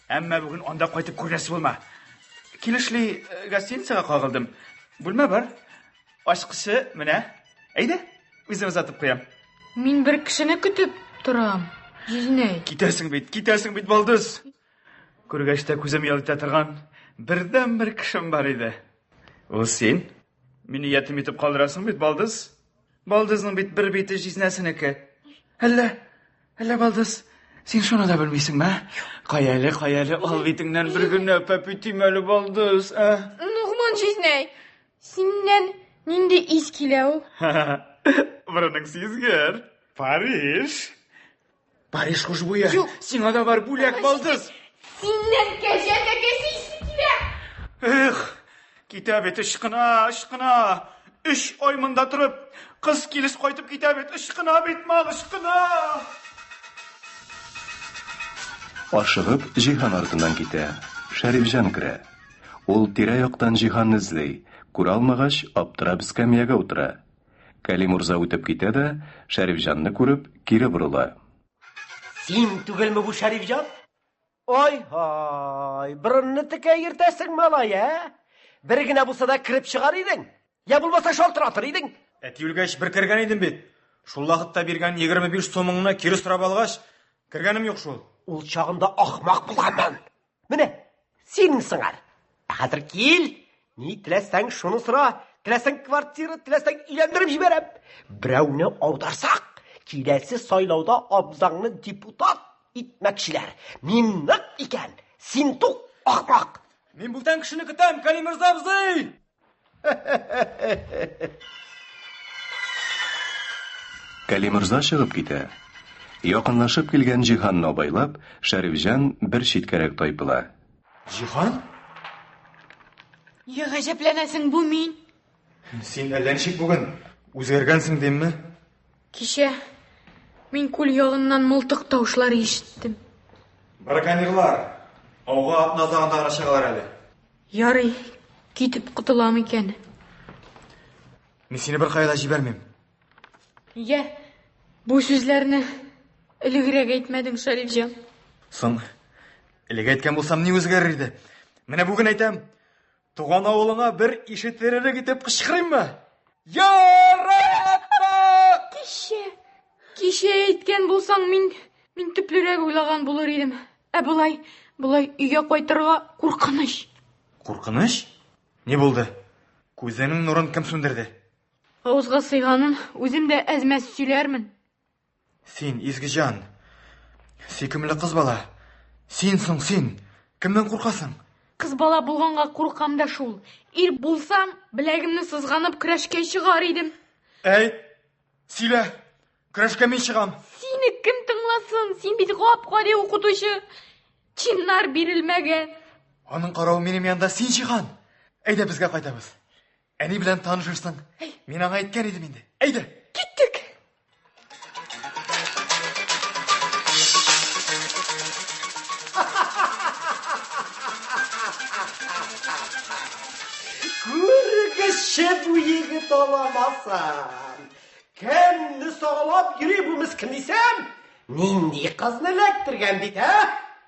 Әмма бүгін анда қайтып көрнесі болма. Келішлі гостиницаға қағылдым. Бүлме бар. Ашқысы міне. Әйді, өзім ұзатып қоям. Мин бір кішіні күтіп тұрам, Жизней. Кетесің бейт балдыз. Көргәшті көзім еліте тұрған бірден бір кішім бар еді. Ол сен? Мені етім етіп қалдырасың бейт балдыз? Балдыздың бейт бір бейті Жизнесінікі. Әлі балдыз, сен шоны да білмейсің ма? Қаялы, ал бейтіңнен бір күні өпіп өтейм әлі балдыз. Нугман, Жизней, сенен нинде ис келеу? Бұрының сезгер. Париж құшбуя. Сен ада бар бүлек балдыз. Сенен кәжі ис келе. Эх, китабет ышқына. 3 ой мында тұрып, қыз келіс қойтып китабет ышқына бетмал ышқына. Ашығып, Җиһан артынан китә. Шәрифҗан керә. Ул тирә-яктан Җиһанны эзли. Күрә алмагач, аптырап эскәмиягә утыра. Кәли Мурза үтеп китә дә, Шәрифҗанны күреп, кире борыла. Син түгелме бу Шәрифҗан? Ой, бұрынны тіке ертәсің малай, Бір генә булса да кіріп шығар идең. Я булмаса шалтыратыр идең. Әти үлгәч бір кірген едім бет. Шул вакытта берген 25 сомыңны кире сұрап алғаш, кіргенім жоқ шул. Ул чағында ахмақ булганмын. Менә, синең сыңар. Хәзер кил, ни теләсәң шуны сора, теләсәң квартира, теләсәң өйләндереп җибәрәм. Берәүне аударсак, киләсе сайлауда абзаңны депутат итмәкчеләр. Мин нык икән, син тук ахмак. Мин бултан кешене көтәм, Кәли Мирза абзый. Кәли Мирза чыгып китә. Якынлашып килгән Җиһанны абайлап, Шәрифҗан бер читкәрәк тайпыла. Җиһан? Я гаҗәпләнәсең бу мин. Син әллә ничек бүген үзгәргәнсең димме? Кичә мин күл ягыннан мылтык тавышлары ишеттем. Браконьерлар, ауга атназагында гына чыгалар әле. Ярый, китеп котылам икән. Мин сине бер кайда җибәрмим. Я, бу сүзләрне элегрәк әйтмәдең, Шәрифҗан. Соң, элек әйткән булсам ни үзгәрер иде? Менә бүген әйтәм. Туган авылыңа бер ишетеререк итеп кычкырыйммы? Яратма! Кичә әйткән булсаң, мин төплерәк уйлаган булыр идем. Ә булай өйгә кайтырга куркыныч. Куркыныч? Ни булды? Күзенең нурын кем сүндерде? Авызга сыйганын үзем дә әзмәс сөйләрмен. Син, Изгижан, сөйкемле кыз бала. Син. Кемнән куркасың? Кыз бала булганга куркам да шул. Ир булсам, беләгемне сызганып көрәшкә чыгар идем. Әйт, сөйлә. Көрәшкә мин чыгам. Сине кем тыңласын? Син бит гап-гади укытучы. Чиннар бирелмәгән. Аның каравы минем янда син Җиһан. Әйдә безгә кайтабыз. Әни белән танышырсың. Мин аңа әйткән идем инде. Әйдә. Киттек. Күргеші бу егет аламасан. Кемні сағалап йөри бу мискін дисәм? Нинди қызны эләктергән бит,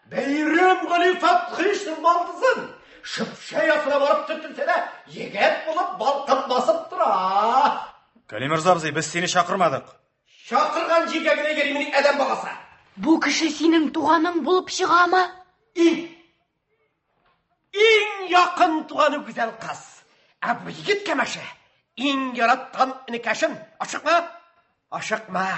Бәйрәмғали Фатхиевичнең балдызын. Шыпша ясына барып төртілсе дә, егет болып балқып басып тұра. Кәли Мирза абзый, без сине чакырмадык. Шақырған җиргә генә йөри әдәм баласы. Бу кеше синең туганың булып чыгамы? Иң якын туганы гүзәл кыз. Ә бу егет кәмәше. Иң яраткан инекәшем. Ашыкма.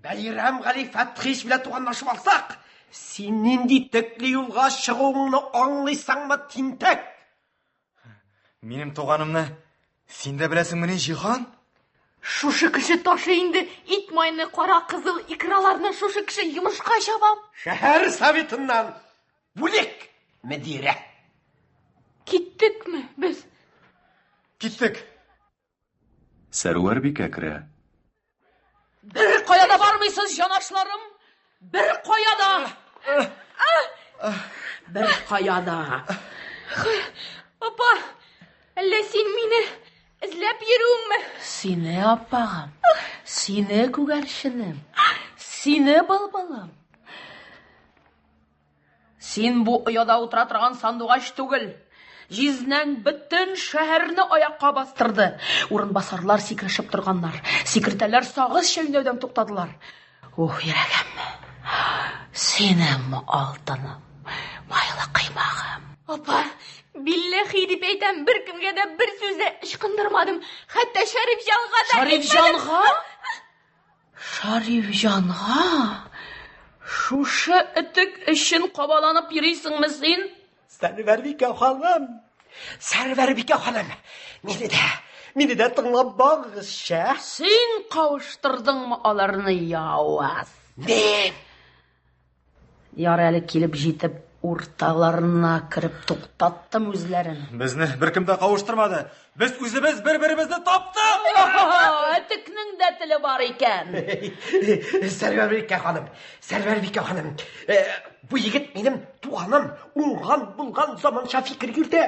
Бәйрәмғали Фатхиевич белән туганлашып алсак, син нинди текле юлга чыгуыңны аңлыйсыңмы, тинтәк? Минем туганымны син дә беләсеңме, Җиһан? Шушы кеше ташы инде ит майны, кара кызыл икраларны шушы кеше йомышка чабам. Шәһәр советыннан бүлек мөдире. Киттекме без? Киттек. Сәрвәрбикә керә. Bir koyada barmıysınız janaşlarım? Bir koyada. Bir koyada. Апа, әллә син мине эзләп йөрүеңме? Sine apağım. Sine күгәршенем. Sine былбылым. Син бу ояда утыра торган сандугач түгел. Жизнәң бөтен шәһәрне аякка бастырды. Урынбасарлар сикрешеп торганнар. Секретарьлар сагыз чәйнәүдән туктадылар. Ух, йөрәгем. Синем алтыным. Майлы кыймагым. Апа, билләхи дип әйтәм, бер кемгә дә бер сүз дә ычкындырмадым. Хәтта Шәрифҗанга да. Шәрифҗанга? Шәрифҗанга? Шушы итек өчен кабаланып йөрисеңме син? Сәрвәрбикә ханым. Сәрвәрбикә ханым. Мине дә тыңлап багызчы. Син кавыштырдыңмы аларны, яуаз? Мен. Яр әле килеп җитеп, урталарына кереп туктаттым үзләрен. Безне беркем дә кавыштырмады. Без үзебез бер-беребезне таптык. Этекнең дә теле бар икән. Сәрвәрбикә ханым. Бу егет минем туганым, уңган булган заманча фикер йөртә.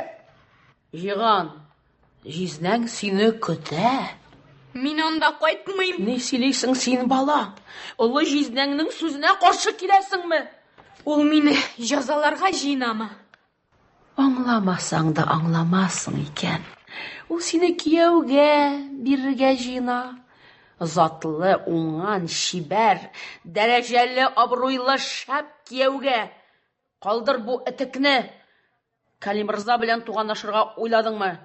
Җиган, җизнәң сине көтә. Мин анда кайтмыйм. Ни сөйлисең син, бала? Олы җизнәңнең сүзенә каршы киләсеңме? Ул мине җәзаларга җыйнамы? Аңламасаң да аңламассың икән. Ул сине кияүгә бирергә җыйна. Затлы, уңган, чибәр, дәрәҗәле, абруйлы шәп кияүгә. Калдыр бу этекне. Кәлим Рза белән туганлашырга уйладыңмы?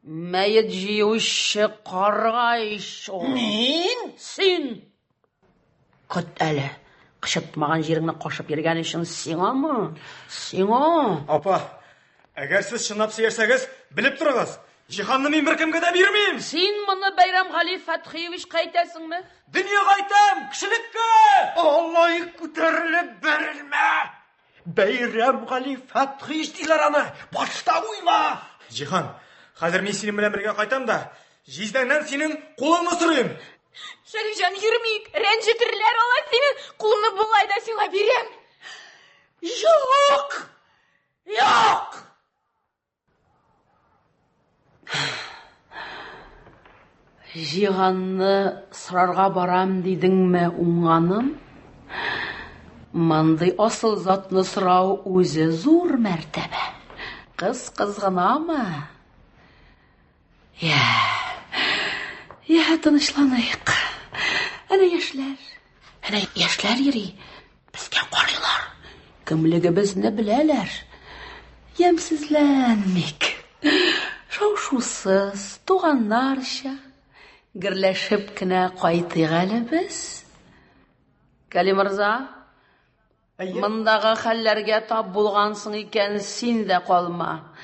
Мәет җыючы каргач. Мин? Син. Көт әле. Кычытмаган җиреңне кашып йөргән өчен сиңамы? Сиңа. Апа, әгәр сез чынлап сөйләсәгез, белеп торыгыз. Җиһанны мин беркемгә дә бирмим. Син моны Бәйрәмгали Фәтхиевич кайтасыңмы? Дөньяга әйтәм, кешелеккә. Аллай күтәрелеп бәрелмә. Бәйрәмгали Фәтхиевич диләр аны. Башта уйла. Җиһан, хәзер мин синең белән бергә кайтам да, җиздәңнән синең кулыңны сорыйм. Шәрифҗан, йөрмик, рәнҗетерләр ала сине. Кулны булай да сиңа бирәм. Юк! Юк! Җиһанны сорарга барам дидеңме, уңганым? Мондый асыл затны сорау үзе зур мәртәбә. Кыз кызганамы? Я, тынычланыйк. Әнә яшьләр йөри. Безгә карыйлар. Кемлегебезне беләләр. Ямсызланмыйк. Шау-шусыз, туганнарча герләшеп кенә кайтыйк әле без. Кәлим Рза, мондагы хәлләргә тап булгансың икән, син дә калма.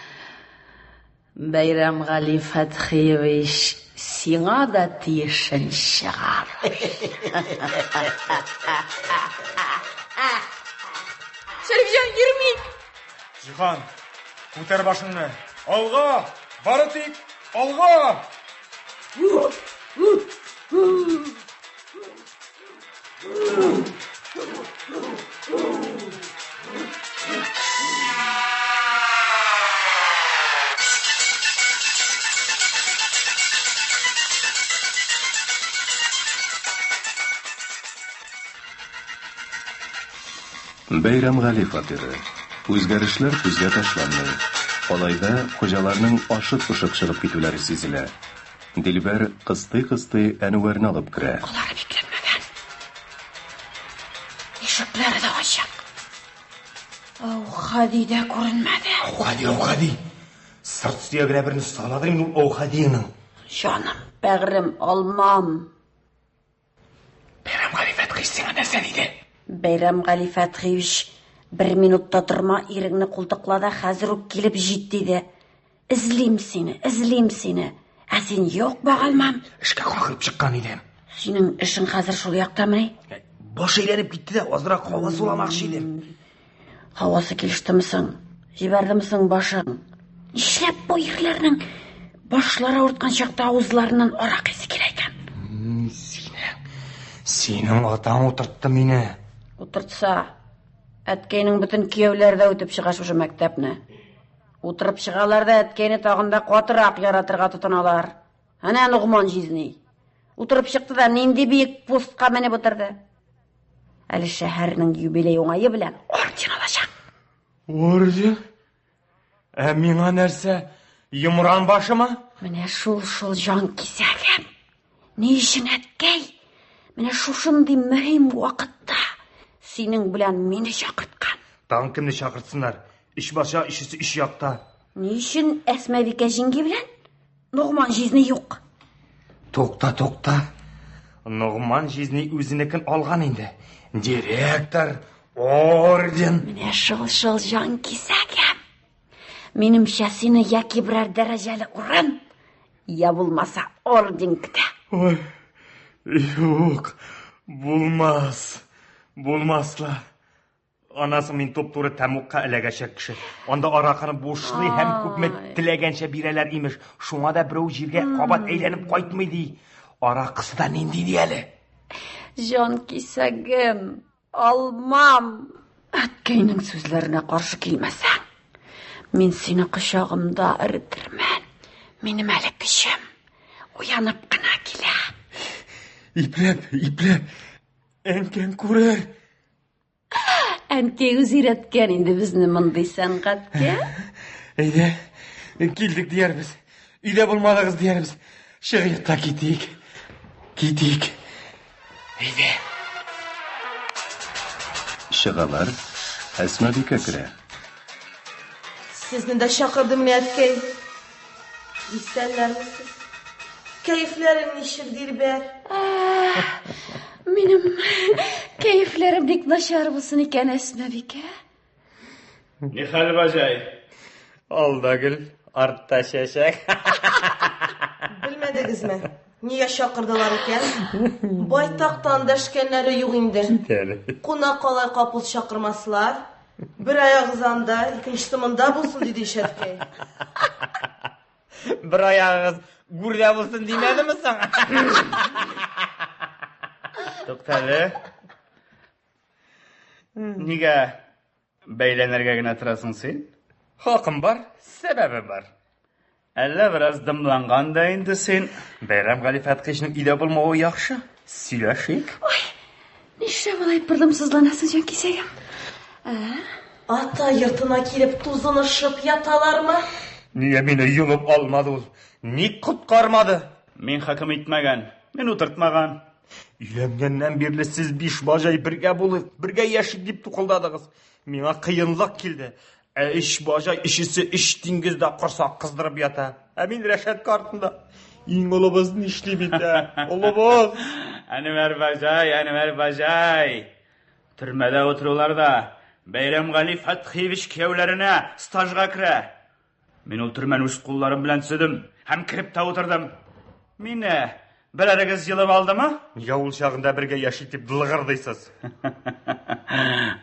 Бәйрәмгали Фәтхиевич сиңа да тиешен чыгар. Шәрифҗан, йөрмик. Җиһан, күтәр башыңны. Алга, бары тик алга. Бәйрәмгали фатиры. Үзгәрешләр күзгә ташланмый. Алайда хуҗаларның ашык-пошык чыгып китүләре сизелә. Дилбәр кыстый-кыстый Әнвәрне алып керә. Алары бикләнмәгән. Ишекләре дә ачык. Аухади дә күренмәде. Аухади. Сырт сөягенә берне санадым мин Аухадиның. Җаным, бәгърем, алмам. Бәйрәмгали Фәтхиевич сиңа нәрсә диде? Бәйрәмгали Фәтхиевич, 1 минутта торма, иреңне култыклада, хәзер үк килеп җит диде. Эзлим сине. Ә син юк, багалмам. Эшкә калкып чыккан идем. Синең эшең хәзер шул яктамы? Баш әйләнеп китте дә, азрак һава суламакчы идем. Һавасы килештеме соң? Җибәрдеме соң башың? Нишләп бу ирләрнең башлары ауыртқан шақта аузларынан арақ иісі келе екен. Сенің атаң отыртты мені. Отыртса, әткейнің бүтін күйеулері де өтіп шығаш ұшы мәктәпні. Отырып шығаларда әткейні тағында қуатырақ яратырға тұтыналар. Әне Нұғман жизни. Отырып шықты да ненде бейік постқа мәне бұтырды. Әлі шәһәрінің юбилей оңайы білән орден алашақ. Орден? Миңа нәрсе, йымыран башы ма? Мене шул жан кисәгем. Не үшін әткей? Мене шушындай мөһим вақытта сенің білән мені шақыртқан. Тағын кімді шақыртсындар? Іш баша, ішісі іш яқта. Не үшін Әсмәбике жеңге білән? Нұғман жизни жоқ. Тоқта. Нұғман жизни өзінікін алған енді. Директор, орден. Мене шыл жан кисәгем. Менімше сені яки бірер дәрәжәлі ұрын, я болмаса орден күті. Ой, жоқ, болмасла. Анасы мен топ-туры тәмуққа әләгәшек кіші. Онда арақаны бошлы һәм көпмет тіләгәнше бирәләр имеш. Шуңа да біреу жерге қабат әйләніп қайтмайды. Арақысы да ненде әлі. Жан кисәгем, алмам. Әткейнің сөзлеріне қаршы келмәсәң, мен сені құшағымда ірітірмен. Менің әлі күшім уянып қына келе. Иплеп, әнкен көрер. Әнкей өзіреткен енді бізні мұндай сәнғатке. Әйде, келдік дейербіз. Үйде болмадығыз дейербіз. Шығыйықта кетейік. Әйде. Шығалар, Әсмәбикә керә. Сезне дә шақырдым мин, әткәй. Исәнләрмесез? Кәйфләрен ничек, Дилбәр? Минем кәйфләрем бик начар булсын икән, Әсмәбикә. Ни хәл бажай? Алда гөл, артта чәчәк. Белмәдегезме? Нигә шақырдылар икән? Байтақтан дәшкәннәре юк инде. Куна калай капыл шақырмаслар. Bir ayağınız anda, ikincisi mında bulsun dedi Şefkey. Bir ayağınız gurda bulsun demedi mi sana? To'xtali. Nega baylanlarga gina turasың sen? Haqim bor, sababi bor. Alla biraz dimlanganda endi sen Bayramg'ali Fatqishning uyda bo'lmovi yaxshi. Сөйләшик. Ой, нишләп алай пырдымсызланасың, җан кисәгем? Ата йортына килеп тузынышып яталармы? Нигә мине юлып алмады ул? Ник коткармады? Мин хаким итмәгән, мин утыртмаган. Өйләнгәннән бирле сез 5 бажай бергә булып, бергә яшик дип тукылдадыгыз. Миңа кыенлык килде. 3 бажай ишесе 3 диңгездә корсак кыздырып ята. Мин Рәшәт картында. Иң улыбыз нишли бит, улыбыз. Әнвәр бажай. Төрмәдә утыруларда Bayramg'ali Fathiyevich kuyovlarına stajga kira. Men ул turmani o'z qo'llarim bilan tuzdim, ham kirib ta o'tirdim. Meni birarigiz yilib oldimi? Yo ul chog'inda birga yashayib deb dilg'irdaysiz.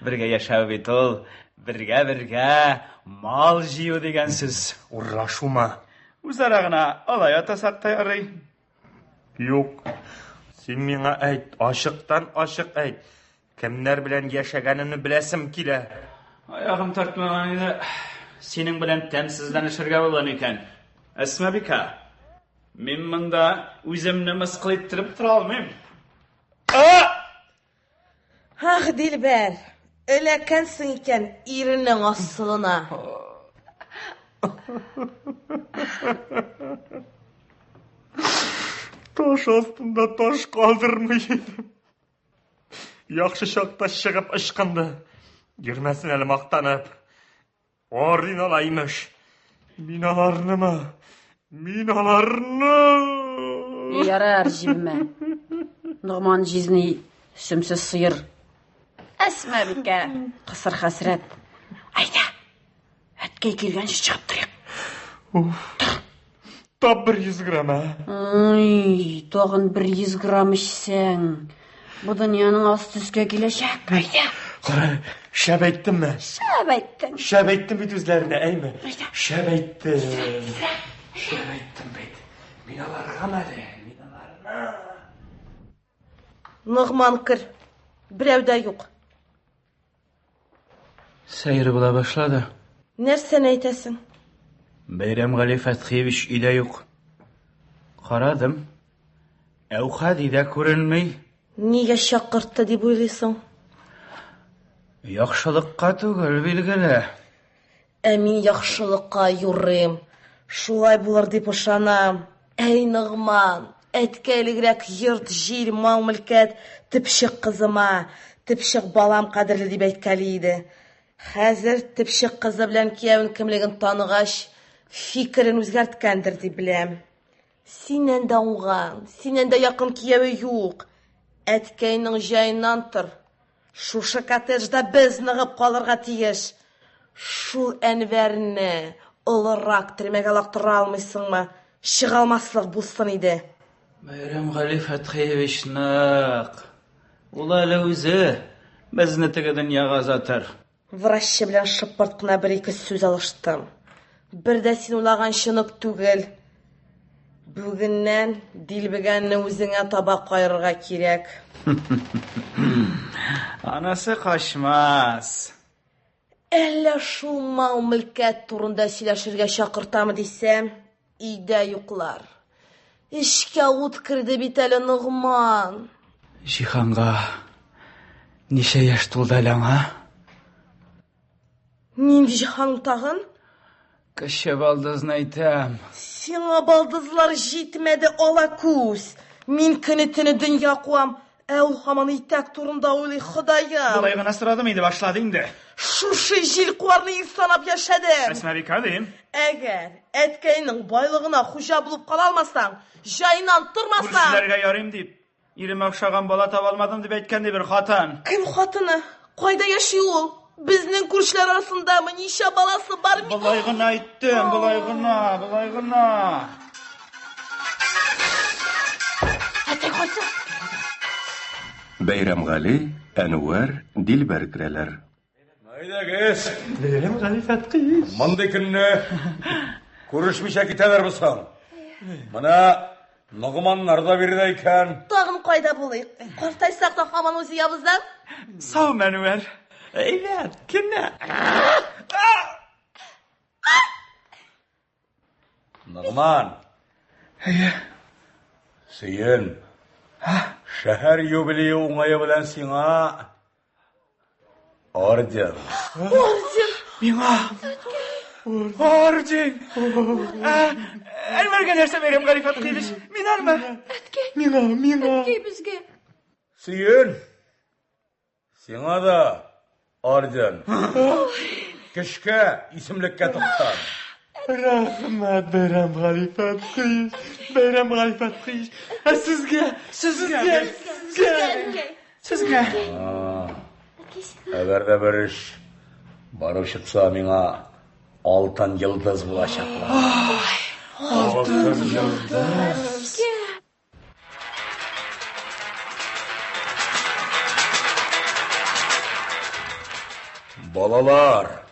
Birga yashab etul, birga mol jiyo degansiz. Urrashuma. O'zarag'ina olayota sattayari. Yo'q. Sen menga ayt, oshiqdan oshiq ayt. Kimler bilen yaşaganını bilesim kile. Ayağım tartmagan edi. Senin bilen temsizlenişirge bolan eken. Әсмәбикә, men mında o'zimni misqil ettirib tura olmayman. Dilber, ölekensin iken irinin asılına. Taş astında taş kaldırmayayım. Yaxşı şaqta шығып ышқынды. Girməsin әлі maqtanıb. Орден алайmış. Minalarını mı? Ярар, жібіме. Нұғман жизни сүмсіз сыйыр. Әсмәбикә, қысыр хасрет. Айда, әткей келгенше шығып тұрайық. Тап 100 грамм, Ой, тоғын 100 грамм ішсең. Bu dünyanın astı üstüne gelecek. Haydi. Qara, şəb etdin mi? Şəb etdin. Şəb etdin bit üzlərində, əymi? Şəb etdin. Шер айттым бит. Мин аларга мәле, мин аларны. Нығман кір. Біреу дә юк. Сәйір була башлады. Нәрсәне әйтәсең? Бәйрәмгали Фәтхиевич өйдә юк. Карадым. Әүхәди дә күренмей. Нигә чакыртты дип уйлыйсың? Яхшылыкка түгел, билгеле. Мин яхшылыкка юрыйм. Шулай булыр дип ышанам. Әй Нығман, әткәйлегрәк йорт, җир, мал-мөлкәт, типшек кызыма, типшек балам кадерле дип әйткәли иде. Хәзер типшек кызы белән киявен кемлеген таныгач, фикерен үзгәрткәндер дип беләм. Синнән дә уңган, синнән дә якын кияве юк. Әткәйнең җаеннан тор. Шушы коттеджда без ныгып калырга тиеш. Шул Әнвәрне олырак төрмәгә лактыра алмыйсыңмы? Чыга алмаслык булсын иде. Бәйрәмгали Фәтхиевич нык. Ул әле үзе безне теге дөньяга озатыр. Врачы белән шыпырт кына бер-ике сүз алыштым. Бер дә син уйлаганча нык түгел. Бүгеннән дилбегәнне үзеңә таба кайрырга кирәк. Анасы качмас. Әллә шул мал-мөлкәт турында сөйләшергә чакыртамы дисәм, өйдә юклар. Эшкә ут керде бит әле Нығман. Җиһанга ничә яшь тулды әле аңа? Нинди Җиһан тагын? Кеше балдызны әйтәм. Сиңа балдызлар җитмәде, ала күз. Мин көне-төне дөнья куам. Ул һаман итәк турында уйлый, Ходаем. Болай гына сорадым инде, башлады инде. Шушы җил куарны санап яшәдем. Әсмәбикә дим. Әгәр әткәйнең байлыгына хуҗа булып кала алмасаң, җайнан тормасаң. Күршеләргә ярыйм дип, иреме охшаган бала таба алмадым дип әйткән бер хатын. Кем хатыны? Кайда яши ул? Безнең күршеләр арасындамы? Ничә баласы бар? Болай гына әйттем, болай гына. Бәйрәмгали, Әнвәр, Дилбәр керәләр. Әйдәгез, Бәйрәмгали Фәтхиевич. мондый көнне күрешмичә китәләр булсаң. Менә Нығманнар да биредә икән. Тагын кайда булыйк? Картайсак та һаман үз ябыздан. Сау Әнвәр. Әйбәт, кемне? Нығман. Сөйен. Шәһәр юбилее уңайы белән сиңа орден. Миңа. Орден. Әнвәргә нәрсә Бәйрәмгали Фәтхиевич? Минармы? Миңа. Безгә. Сөйен. Сиңа да орден. Кешкә исемлеккә тоттан. Рәхмәт, Бәйрәмгали Фәтхиевич. Бәйрәмгали Фәтхиевич. Сезгә. Әгәр дә бер эш барып чыкса, миңа алтын йылдыз булачаклар. Алтын йылдыз. Балалар,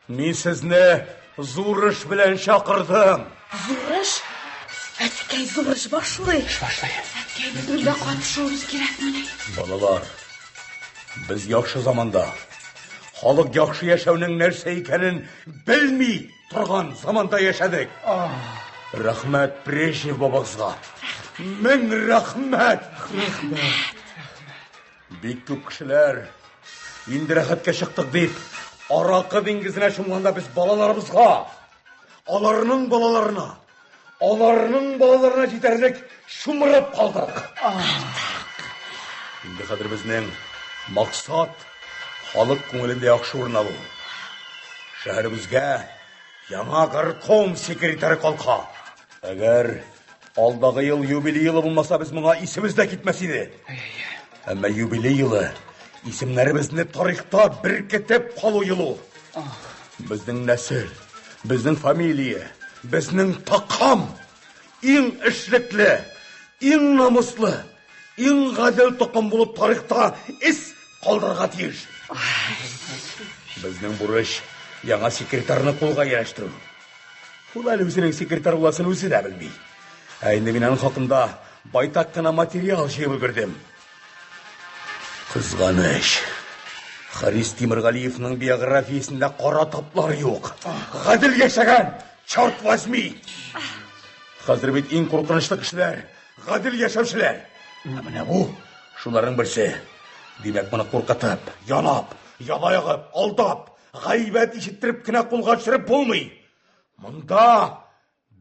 мин сезне зур эш белән чакырдым. Зур эш? Әткәй зур эш башлый. Әткәйне түрдә катышуыбыз кирәкмени? Балалар, без яхшы заманда, халык яхшы яшәүнең нәрсә икәнен белми торган заманда яшәдек. Рәхмәт Брежнев бабагызга. Мең рәхмәт. Бик күп кешеләр инде рәхәткә чыктык дип, аракы диңгезенә чумганда без балаларыбызга, аларның балаларына җитәрлек шумырып калдык. Инде хәзер безнең максат халык күңелендә яхшы урын алу. Шәһәребезгә яңа горком секретаре калка. Әгәр алдагы ел юбилей елы булмаса, без моңа исемез дә китмәс иде. Әмма юбилей елы исемнәребезне тарихта беркетеп калу елы. Безнең нәсел, безнең фамилия, безнең такам иң эшлекле, иң намуслы, иң гадел токым булып тарихта ис калдырырга тиеш. Безнең бурыч яңа секретарны кулга яшьтү. Ул әле үзенең секретарь буласын үзе дә белми. Инде мин аның хакында байтак кына материал җыеп өлгердем. Кызганыч. Харис Тимергалиевның биографиясендә кара таплар юк. Гадел яшәгән, чорт возьми. Хәзер бит иң куркынычлы кешеләр, гадел яшәүчеләр. Менә бу шуларның берсе. Димәк, моны куркытып, янап, ялайгып, алдап, гайбәт ишеттереп кенә кулга төшереп булмый. Монда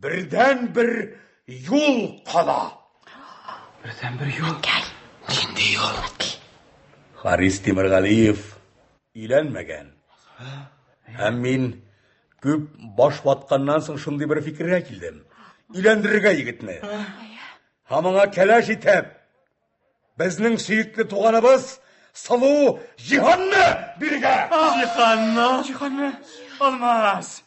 бердән-бер юл кала. Бердән-бер юл. Нинди юл? Харис Тимергалиев өйләнмәгән. Һәм мин күп баш ватканнан соң шундый бер фикергә килдем. Өйләндерергә егетне. Һәм аңа кәләш итеп, безнең сөекле туганыбыз Сылу Җиһанны биргә. Җиһанны? Olmaz.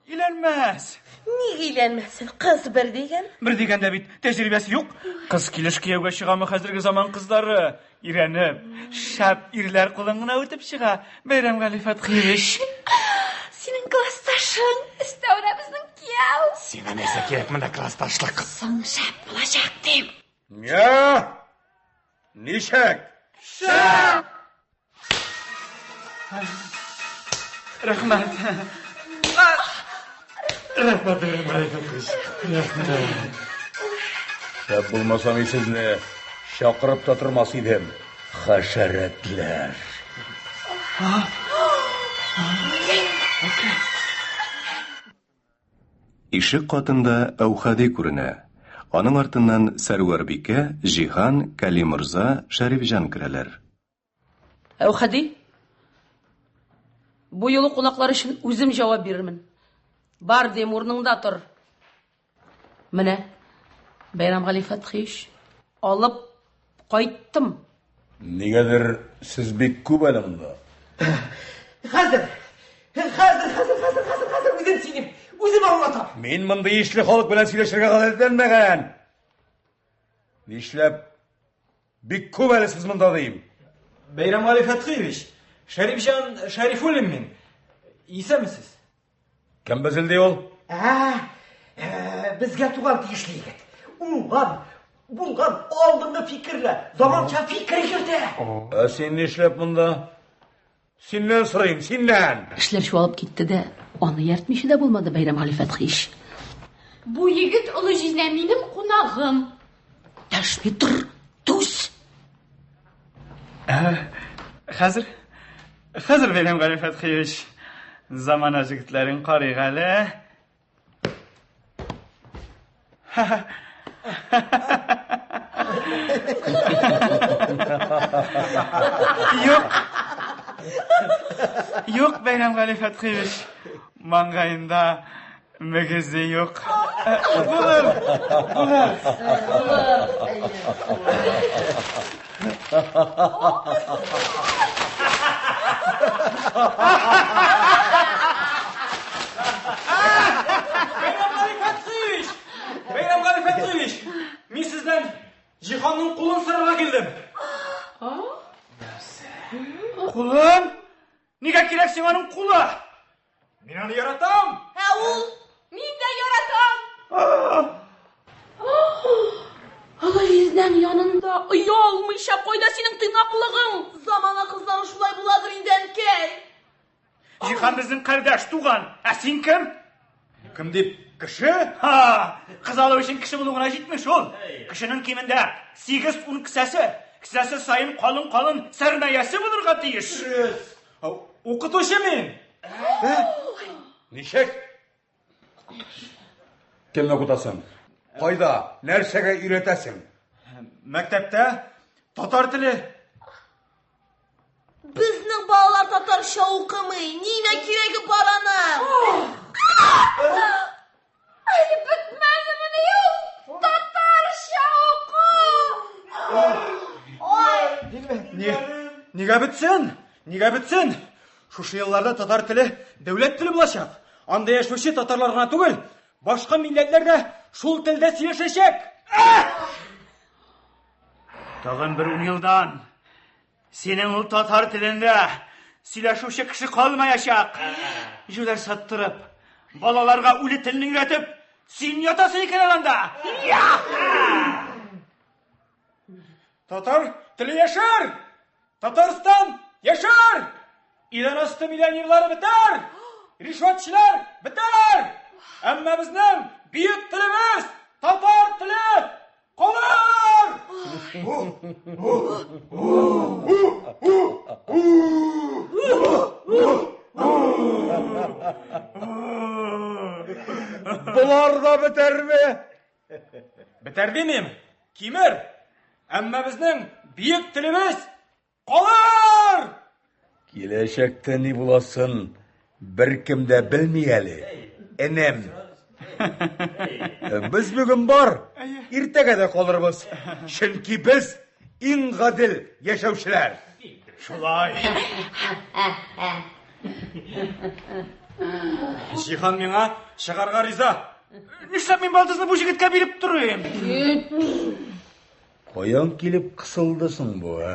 Өйләнмәс. Ник өйләнмәсен? Кыз бер дигән. Бер дигәндә бит тәҗрибәсе юк. Кыз килеш кияүгә чыгамы хәзерге заман кызлары? Ирәнеп, шәп ирләр кулын гына үтеп чыга. Бәйрәмгали Фәтхиевич. Синең классташың, өстәүдә безнең кияү. Сиңа нәрсә кирәк монда классташлык? Соң шәп булачак дим. Я! Нишәк? Шәп! Рәхмәт. Рәхмәт, Бәйрәмгали Фәтхиевич. Рәхмәт. Шәп булмасам сезне чакырып та тормас идем. Хәшәрәтләр. Ишек катында Әүхәди күренә. Аның артыннан Сәрвәрбикә, Җиһан, Кәлим Мирза, Шәрифҗан керәләр. Әүхәди, бу юлы кунаклар өчен үзем җавап бирермен. Бар дем урыныңда тор. Менә Бәйрәмгали Фәтхиевич, алып кайттым. Нигәдер сез бик күп әле монда. Хәзер үзем синем. Үзем аңлатам. Мин монда ишле халык белән сөйләшергә гадәтләнмәгән. Нишләп бик күп әле сез монда дим. Бәйрәмгали Фәтхиевич, Шәрифҗан Шәрифуллин мин. Исәмсез? Кем безелди ул? Безгә туган тиешле егет. Уңган, булган алдынгы фикерле, заманча фикер йөртә. Син нишләп монда? Синнән сорыйм, синнән. Эшләр чуалып китте дә, аны яртмыйчы да булмады Бәйрәмгали Фәтхиевич. Бу егет олы җизнә минем кунагым. Дәшми тор, түс. Хәзер Бәйрәмгали Фәтхиевич, замана җегетләрен карыйк әле. Юк, Бәйрәмгали Фәтхиевич, маңгайында мөгезе юк. Булыр. Бәйрәмгали Фәтхиевич, мин сездән Җиһанның кулын сорарга килдем. Кулын? Нигә кирәк сиңа аның кулы? Мин аны яратам. Ул мин дә яратам. Алай изнән янында оялмыйча кайда синең тыйнаклыгың? Замана кызлары шулай буладыр инде әнкәй. Җиһан безнең кардәш туган. Ә син кем? Кем дип? Кеше? Кыз алу өчен кеше булу гына җитмеш ул. Кешенең кимендә 8-10 кесәсе. Кесәсе сайын калын сәрмәясе булырга тиеш. Укытучы мин. Нишәк? Кемне укытасың? Кайда? Нәрсәгә өйрәтәсең? Мәктәптә татар теле. Безнең балалар татарча укымый. Нинә кирәге бар аның? Әле бетмәдеме ул? Татарча уку. Нигә бетсен? Шушы елларда татар теле дәүләт теле булачак. Анда яшәүче татарлар гына түгел, башка милләтләр дә шул телдә сөйләшәчәк. Тагын бер 10 елдан синең ул татар телендә сөйләшүче кеше калмаячак. Җүләр саттырып, балаларға үлі тілін үйретіп, сен ятасың екен аланда. Татар тілі яшар! Татарстан яшар! İran astı milyonерlari bitar! Rishvatchilar bitar! Amma bizning buyuk tilimiz Tatar tili qolar! Bular da bitermi? Biter demeyim. Kimir? Amma bizning buyuk tilimiz qolar! Келешекте не буласын, bir kim de bilmeyeli. Enem. Biz bugün бар, irtege de kalırız. Çünkü biz en gadil yaşavşiler. Şulay. Jihan mena шығарға риза. Нишләп мен балдызны bu жігітке беріп тұрайым? Koyan gelip kısıldısın bu ha?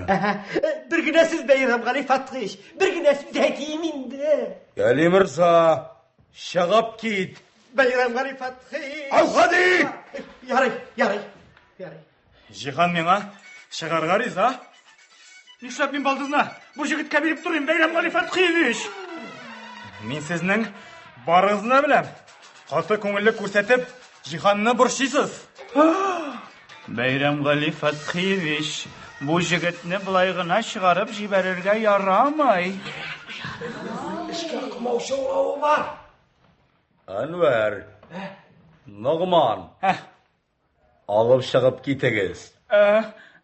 Bir güne siz Beyram Gali Fathiş, bir güne siz Hakim indi. Geli Mirza, şagap git. Beyram Gali Fathiş. Al hadi! Yaray. Jihan мена шығарға риза. Нишләп мен балдызны bu жігітке беріп тұрайым, Бейрам Gali Fathiевич? Мен сізнің барыңызны білем. Қаты көңілі көрсетіп, Жиханны бұршисыз. Бейрам Gali Fathiевич, bu жігітні бұлай ғына шығарып жіберерге ярамай. İşte kımavşı oğlu var. Anver, Nağman, alıp шығып кетегіз.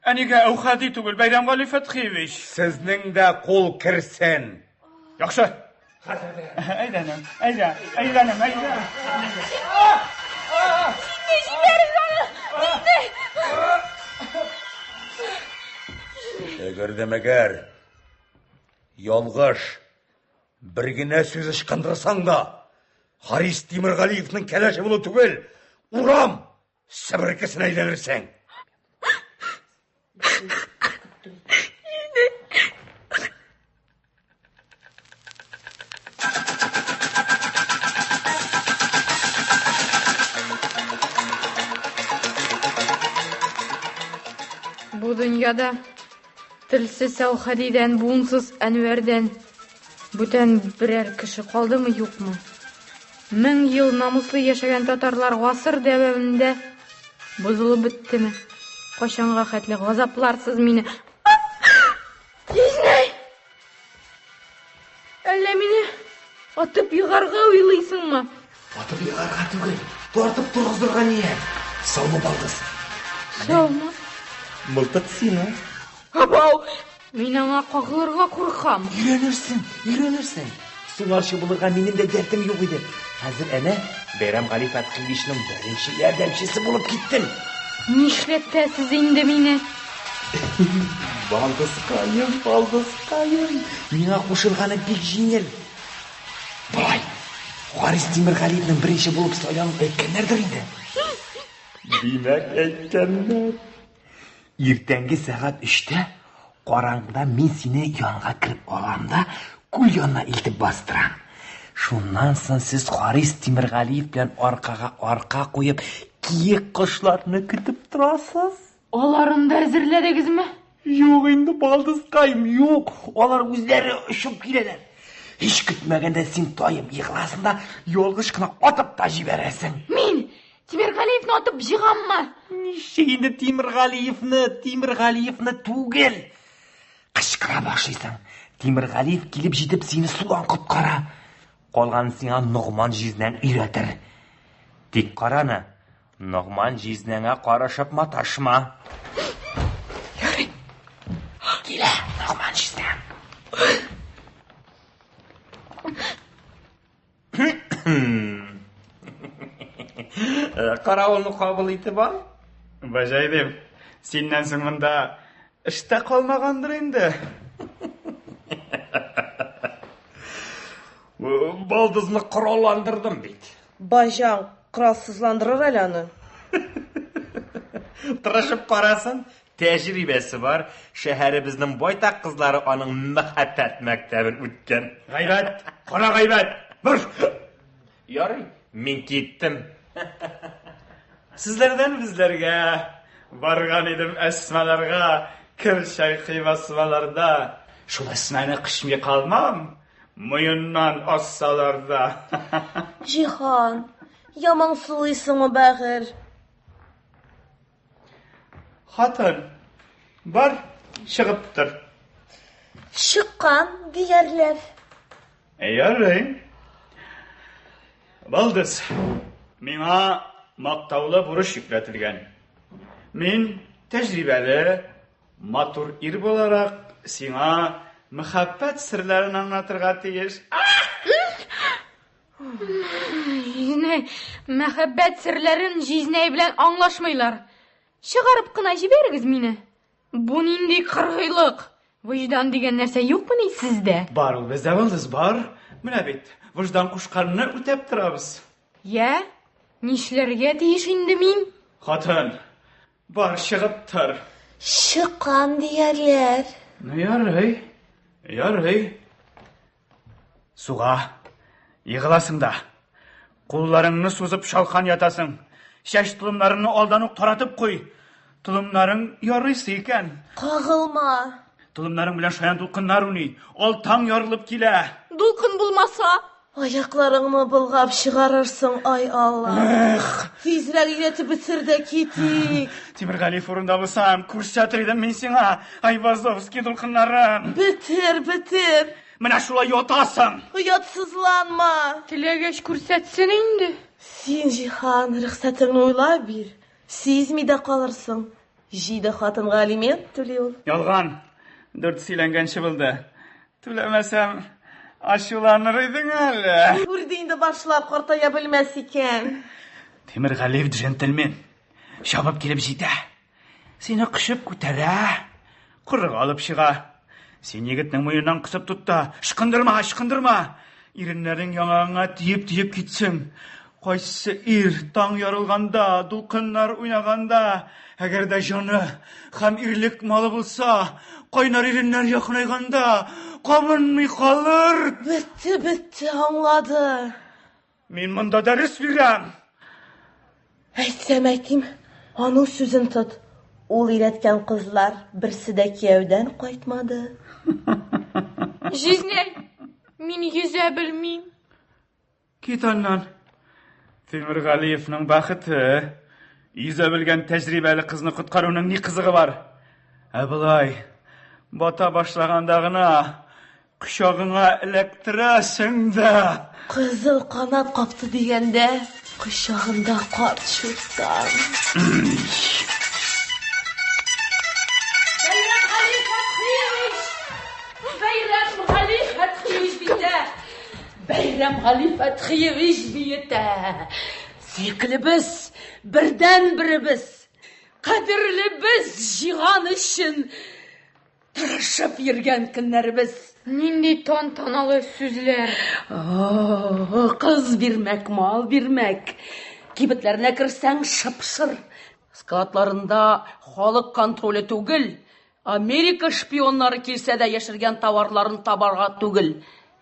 Әнеге әухади түгіл, Бейрам Gali Fathiевич. Sizning de kol kirsen. Яқшы. Aydanım. Eğer yalğış birgine söz ışkındırsan da Haris Timirgaliev'nin keleşi bunu tügül uram Sibirkesine aylanırsan. Bu dünyada tilsiz Avhadiden, bunsuz Enver'den бүтән бірер кіші қалды мы, юк mu? 1000 yıl namuslu yaşagan tatarlar ғасыр дәвамында бұзылып бітті ме? Қашанға хәтлі ғазапларсыз мені. Ежнай! Әлі мені атып йығарға ойлайсың ма? Атып yığарға түгел, тартып тұрғыздырға не? Сау mu балдыз? Сау ма? Мылтық сені. Абау! Мен аңа қағылырға қорқам. Үйренерсің. Суңаршы бұлырға менің де дәртім жоқ еді. Қазір әне Бейрам Gali Fathiевичнің бірінші ярдәмшісі болып кеттім. Нишләтәсіз инде мине? Балдызқайым. Миңа қошылғаны бек жеңіл. Бұлай, Харис Тимиргалиевнің бірінші болып сайланып әйткенлердір енді. Демек әйткенлер. Ертеңгі сағат 3-те қараңғыда мен сені янға кіріп аламда, күл янына илтіп бастырам. Шуннан соң сіз Харис Тимиргалиев белән арқаға арқа қойып, киек құшларны күтіп тұрасыз. Аларында әзірләдегізме? Жоқ енді балдызқайым, жоқ. Олар өздері ұшып келелер. Еш күтмәгенде сен тойып иғласында yolғыш қына атып та жібересің. Мен Тимиргалиевні атып жиғам ма? Нешейді Тимиргалиевні түгел. Қышқыра бақшайсың. Тимиргалиев келіп жетіп сені судан құтқара. Қолған сеңа Нұғман жизнен үйретір. Тек қараны, Нұғман жизненге қарашып маташма. Ярай. Келе, Нұғман жизнен. Қарауылны қабыл етіп ал? Бажайдым, сеннен соң мұнда іште қалмағандыр енді. Балдызны құраландырдым бейт. Бажан құралсызландырыр әләні. Тырышып қарасын, тәжірибесі бар. Шәһәрі біздің бойтақ қызлары оның мұхәттәт мәктәбін өткен. Ғайбат, қона ғайбат. Бір! Ярый, мин киттем. Sizlerden bizlerge bargan edim esmalarga, kir şayqi basmalarda. Şulay sınayna qışmay qalmam, muyundan assalarda. Cihan, yaman suluysın mı Bähir? Hatun, bar çıgıptır. Çıqqan diyerler. Yarın. Baldız, mina maqtavlı buruş yükletilgen. Min tecrübeli, matur ir olarak sina muhabbet sırlarını anlatırga tiyiş. Jizney, muhabbet sirlerin Jizney bilen anlaşmaylar. Çıgarıp kına jiberigiz mini. Bu nindi kırgıylık. Vicdan degen nerse yok mu sizde? Bar ol bizde baldız bar. Mine bit, vicdan kuşkarını ötep durabız. Ya, nişlerge deyiş indi min? Hatun, bar çıgıptır. Çıqqan diyerler. Yarıy. Suğa, yığılasın da. Kullarını suzup şalkan yatasın. Şeş tulumlarını aldanıp taratıp koy. Tulumların yarıysı iken. Qağılma. Tulumların bilen şayan dulkınlar uni. Oltan yarılıp kile. Dulkın bulmasa? Ayaklarını bulgap çıkarırsın ay Allah. Tezrek iletip bitir de kitik. Timirgali fırında bulsam, kurs çatırıydım min sana. Ayvazovski dulkınların. Bitir. Mine şula yotasın. Yatsızlanma. Tilegeç kursetsene indi. Sen Cihan rıxsatını oylay bir. Siz mi de kalırsın? Jide hatın galiment tülüyor. Yalgan, 4 silengen çıbıldı. Tülemesem aşulanırıydın hali. Buradayında başlar kortaya bilmez iken. Timirgali džentelmen. Şabap gelip jide. Seni kışıp kütere. Kırık alıp şığa. Sen yigitnin muyundan kısıp tut da. Şıkındırma. İrinlerin yanağına deyip gitsin. Qaysı ir taң yarılganda, dulkınlar oynaganda, eğer de canı hem irlik malı bulsa, qaynar irinler yakınayganda, kabınmay kalır. Bitti anladı. Min mında ders verem. Aytayım, onun sözün tut. Ol iletken kızlar birsi de kiyevden qaytmadı. Jizney, min yüze bilmeyim. Git anlan. Timirgaliyevning baxiti, yüze bilgen tecrübeli kızını kutkarunun ne kızığı var? Abılay, bata başlagandagına, kuşağına elektirasın da. Kızıl kanat kaptı degende, kuşağında kart şursan. Bayram Halifat Xiyevich biyete. Seklibіз, birden birimiz. Kadirli biz Jihan için tırışıp yürgen günlerimiz. Nindi tantanalı sözler. Kız birmek, mal birmek. Kibitlerine kirsen şıpşır. Sklatlarında halık kontrolü tugil. Amerika şpiyonları kilse de yaşırgen tavarların tabarga tugil.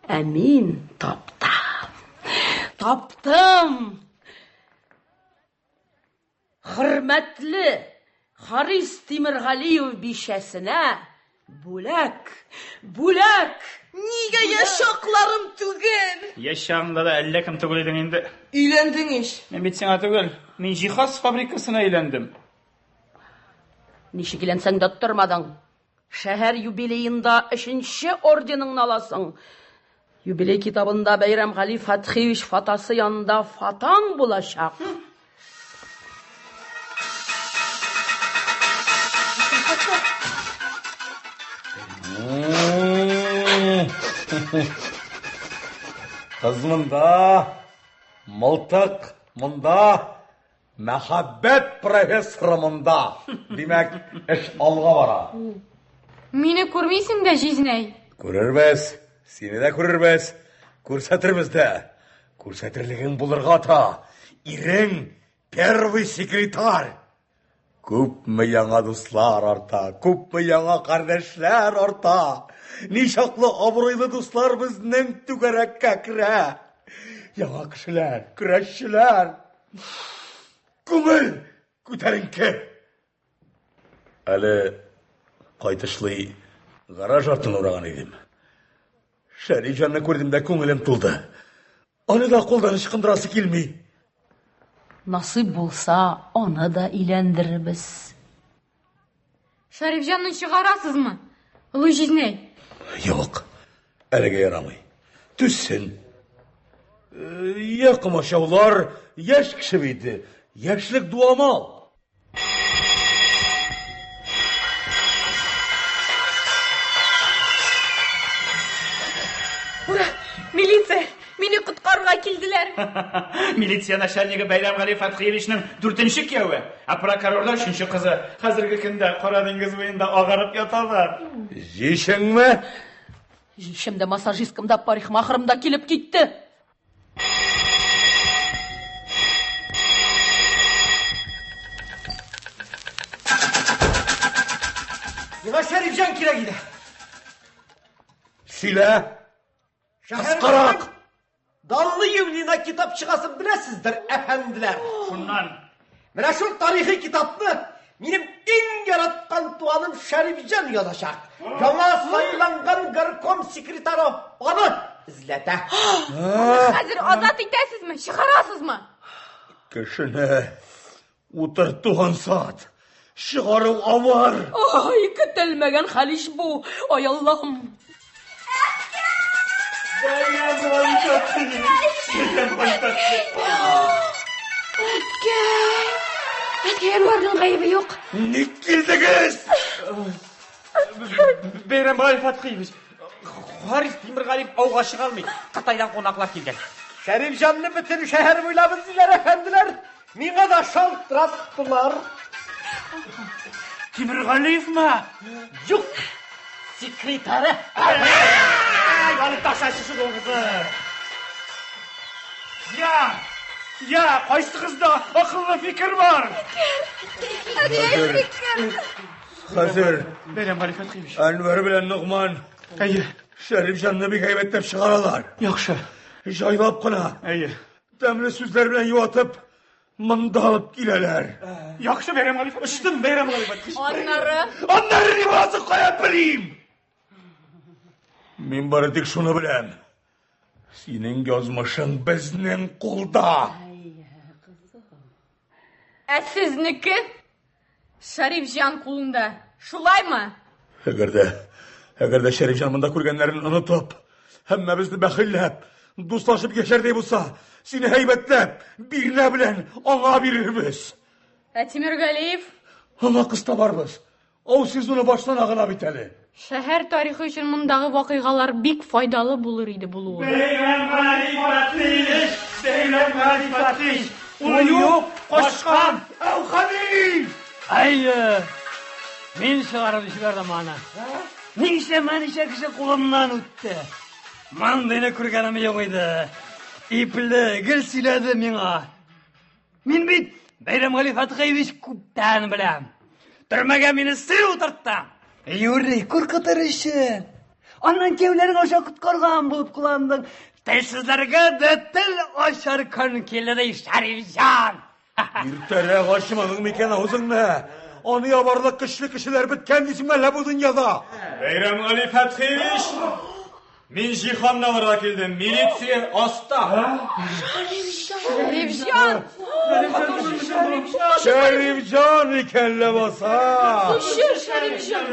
Amin taptım. Hürmetli Haris Timirgaliyev bişesine bulak. Niye yaşaklarım tügün? Yaşamda da 50 kim tugul edin indi. Eylendin iş. Men bitsina tugul, men jihaz fabrikasına eylendim. Nişik ilensen döttürmadın. Şehir yubileyinde 3. ordenin alasın. Юбилей kitabında Bayramgали Fathiyevich fatası yanında fatan bulaşak. Kız mında, mıltık mında, mehabbet profesörü mında. Demek iş alga vara. Meni көрмейсің de Jizney. Көрербез, seni de көрербез. Көрсәтербез de. Көрсәтерлігін бұлырға та. Ирең первый секретарь. Күпме яңа дуслар арта, күпме яңа кардәшләр арта. Ничаклы абруйлы дуслар безнең түгәрәккә керә. яңа кешеләр, көрәшчеләр. Күңел күтәренке. Әле кайтышлый гараж артын ураган идем. Шәрифҗанны күрдем дә күңелем тулды. Аны да кулдан ычкындырасы килми. Насыйп булса, аны да өйләндерербез. Шәрифҗанны чыгарасызмы? Олы җизнәй. Юк, әлегә ярамый. Түссен. Я комачаулар, яшь кеше бит. Яшьлек дуамал. Ура, милиция! Мине коткарырга килделәр. Милиция начальнигы Бәйрәмгали Фәтхиевичнең 4нче кияүе, ә прокурорда 3нче кызы. Хәзерге көндә Кара диңгез буенда агарып яталар. Җишеңме? Җишем дә, массажисткам да, парикмахерым да килеп китте. Сиңа Шәрифҗан кирәк иде. Сөйлә. Кыскарак. Данлы Евлина китап чыгасын беләсездер, әфәнделәр. Шуннан. Менә шул тарихи китапны минем иң яраткан туаным Шәрифҗан язачак. Яңа сайланган горком секретары аны эзләтә. Хәзер азат итәсезме? Чыгарасызмы? Кешене утыртуган саат. Чыгару авыр. Ай, көтелмәгән хәлиш бу. Ай Аллаһым. Әткәй Әнвәрнең гаебе юк. Ник килдегез? Бәйрәмгали Фәтхиевич, Харис Тимиргалиев ауга чыга алмый. Кытайдан конаклар килгән. Шәрифҗанны бөтен шәһәр буйлап эзлиләр, әфәнделәр. Миңа да шалтыраттылар. Тимиргалиевме? Юк, секретары. Янып ташлайсыз угызы. Я, кайсы кызда акыллы фикер бар? Хәзер Бәйрәмгали Фәтхиевич. Әнвәр белән Нугман Әйе, Шәрифҗанны бик әйбәтләп чыгаралар. яхшы. Җайлап кына, Әйе. тәмле сүзләр белән юатып, монда алып киләләр. Яхшы Бәйрәмгали Фәтхиевич. Ыштым Бәйрәмгали Фәтхиевич. Аннары Аннары нибасы кая белим? Мин бары тик шуны беләм. Синең язмышың безнең кулда. Ә сезнеке? Шәрифҗан кулында. Шулаймы? Әгәр дә Шәрифҗан монда күргәннәрен онытып, һәммәбезне бәхилләп, дуслашып яшәрдәй булса, сине һәйбәтләп, бирнә белән аңа бирербез. Ә Тимиргалиев? Аңа кыстабарбыз. Ау сез уны баштан агына бит әле. Шәһәр тарихы өчен мондагы вакыйгалар бик файдалы булыр иде булуы. Бәйрәмгали Фәтхиевич. Уюп, кошкан. Әүхәди! Әйе, мин чыгарып җибәрдем аны. Ничә кеше кулымнан үтте. Мандыйны күргәнем юк иде. Ипле гел сөйләде миңа. Мин бит Бәйрәмгали Фәтхиевич күптән беләм. Төрмәгә мине сый утыртты. Юрий, куркытыр өчен. Аннан кәүләрен аша коткарган булып кыландың. Тәйсезләргә дә тел ачар көн килде, Шәрифҗан. Иртәрәк ачмадың микән авызыңны? Аны ябарлык көчле кешеләр биткән дисеңме әллә бу дөньяда? Бәйрәмгали Фәтхиевич. Мин җиһанны алырга килдем. Милиция аста. Шәрифҗан! Шәрифҗан икән ләбаса. Шәрифҗан!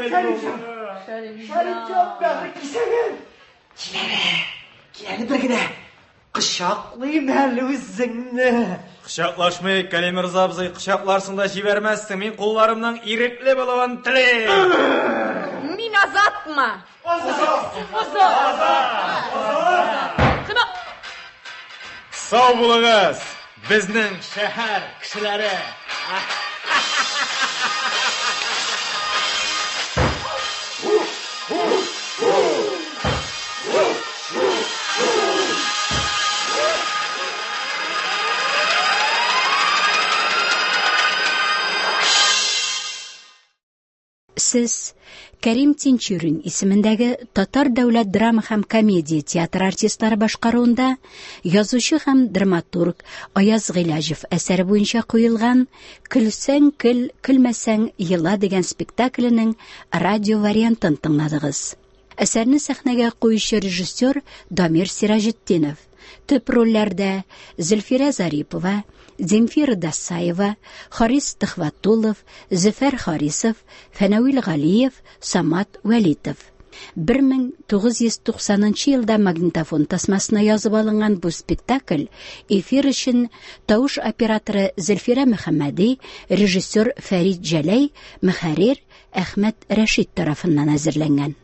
Шәрифҗан бәгы кисәген. Киләле бер генә. Кычаклыйм әле үзеңне. Кычаклашмый, Кәлим Мирза абзый, кычакларсың да җибәрмәссең. Мин кулларымның ирекле булуын телим. Мин азатмы? Азат! Сау булыгыз, безнең шәһәр кешеләре. Сез Кәрим Тинчурин исемендәге Татар дәүләт драма һәм комедия театр артистлары башкаруында язучы һәм драматург Аяз Гыйләҗев әсәре буенча куелган «Көлсәң көл, көлмәсәң йыла» дигән спектакленең радио вариантын тыңладыгыз. Әсәрне сәхнәгә куючы режиссер Дамир Сиражетдинов. Төп рольләрдә Зөлфирә Зарипова, Земфира Дасаева, Харис Төхвәтулов, Зөфәр Харисов, Фәнәвил Галиев, Самат Вәлитов. 1990 елда магнитофон тасмасына язып алынган бу спектакль эфир өчен тавыш операторы Зөлфирә Мөхәммәди, режиссер Фәрит Җәләй, мөхәррир Әхмәт Рәшид тарафыннан әзерләнгән.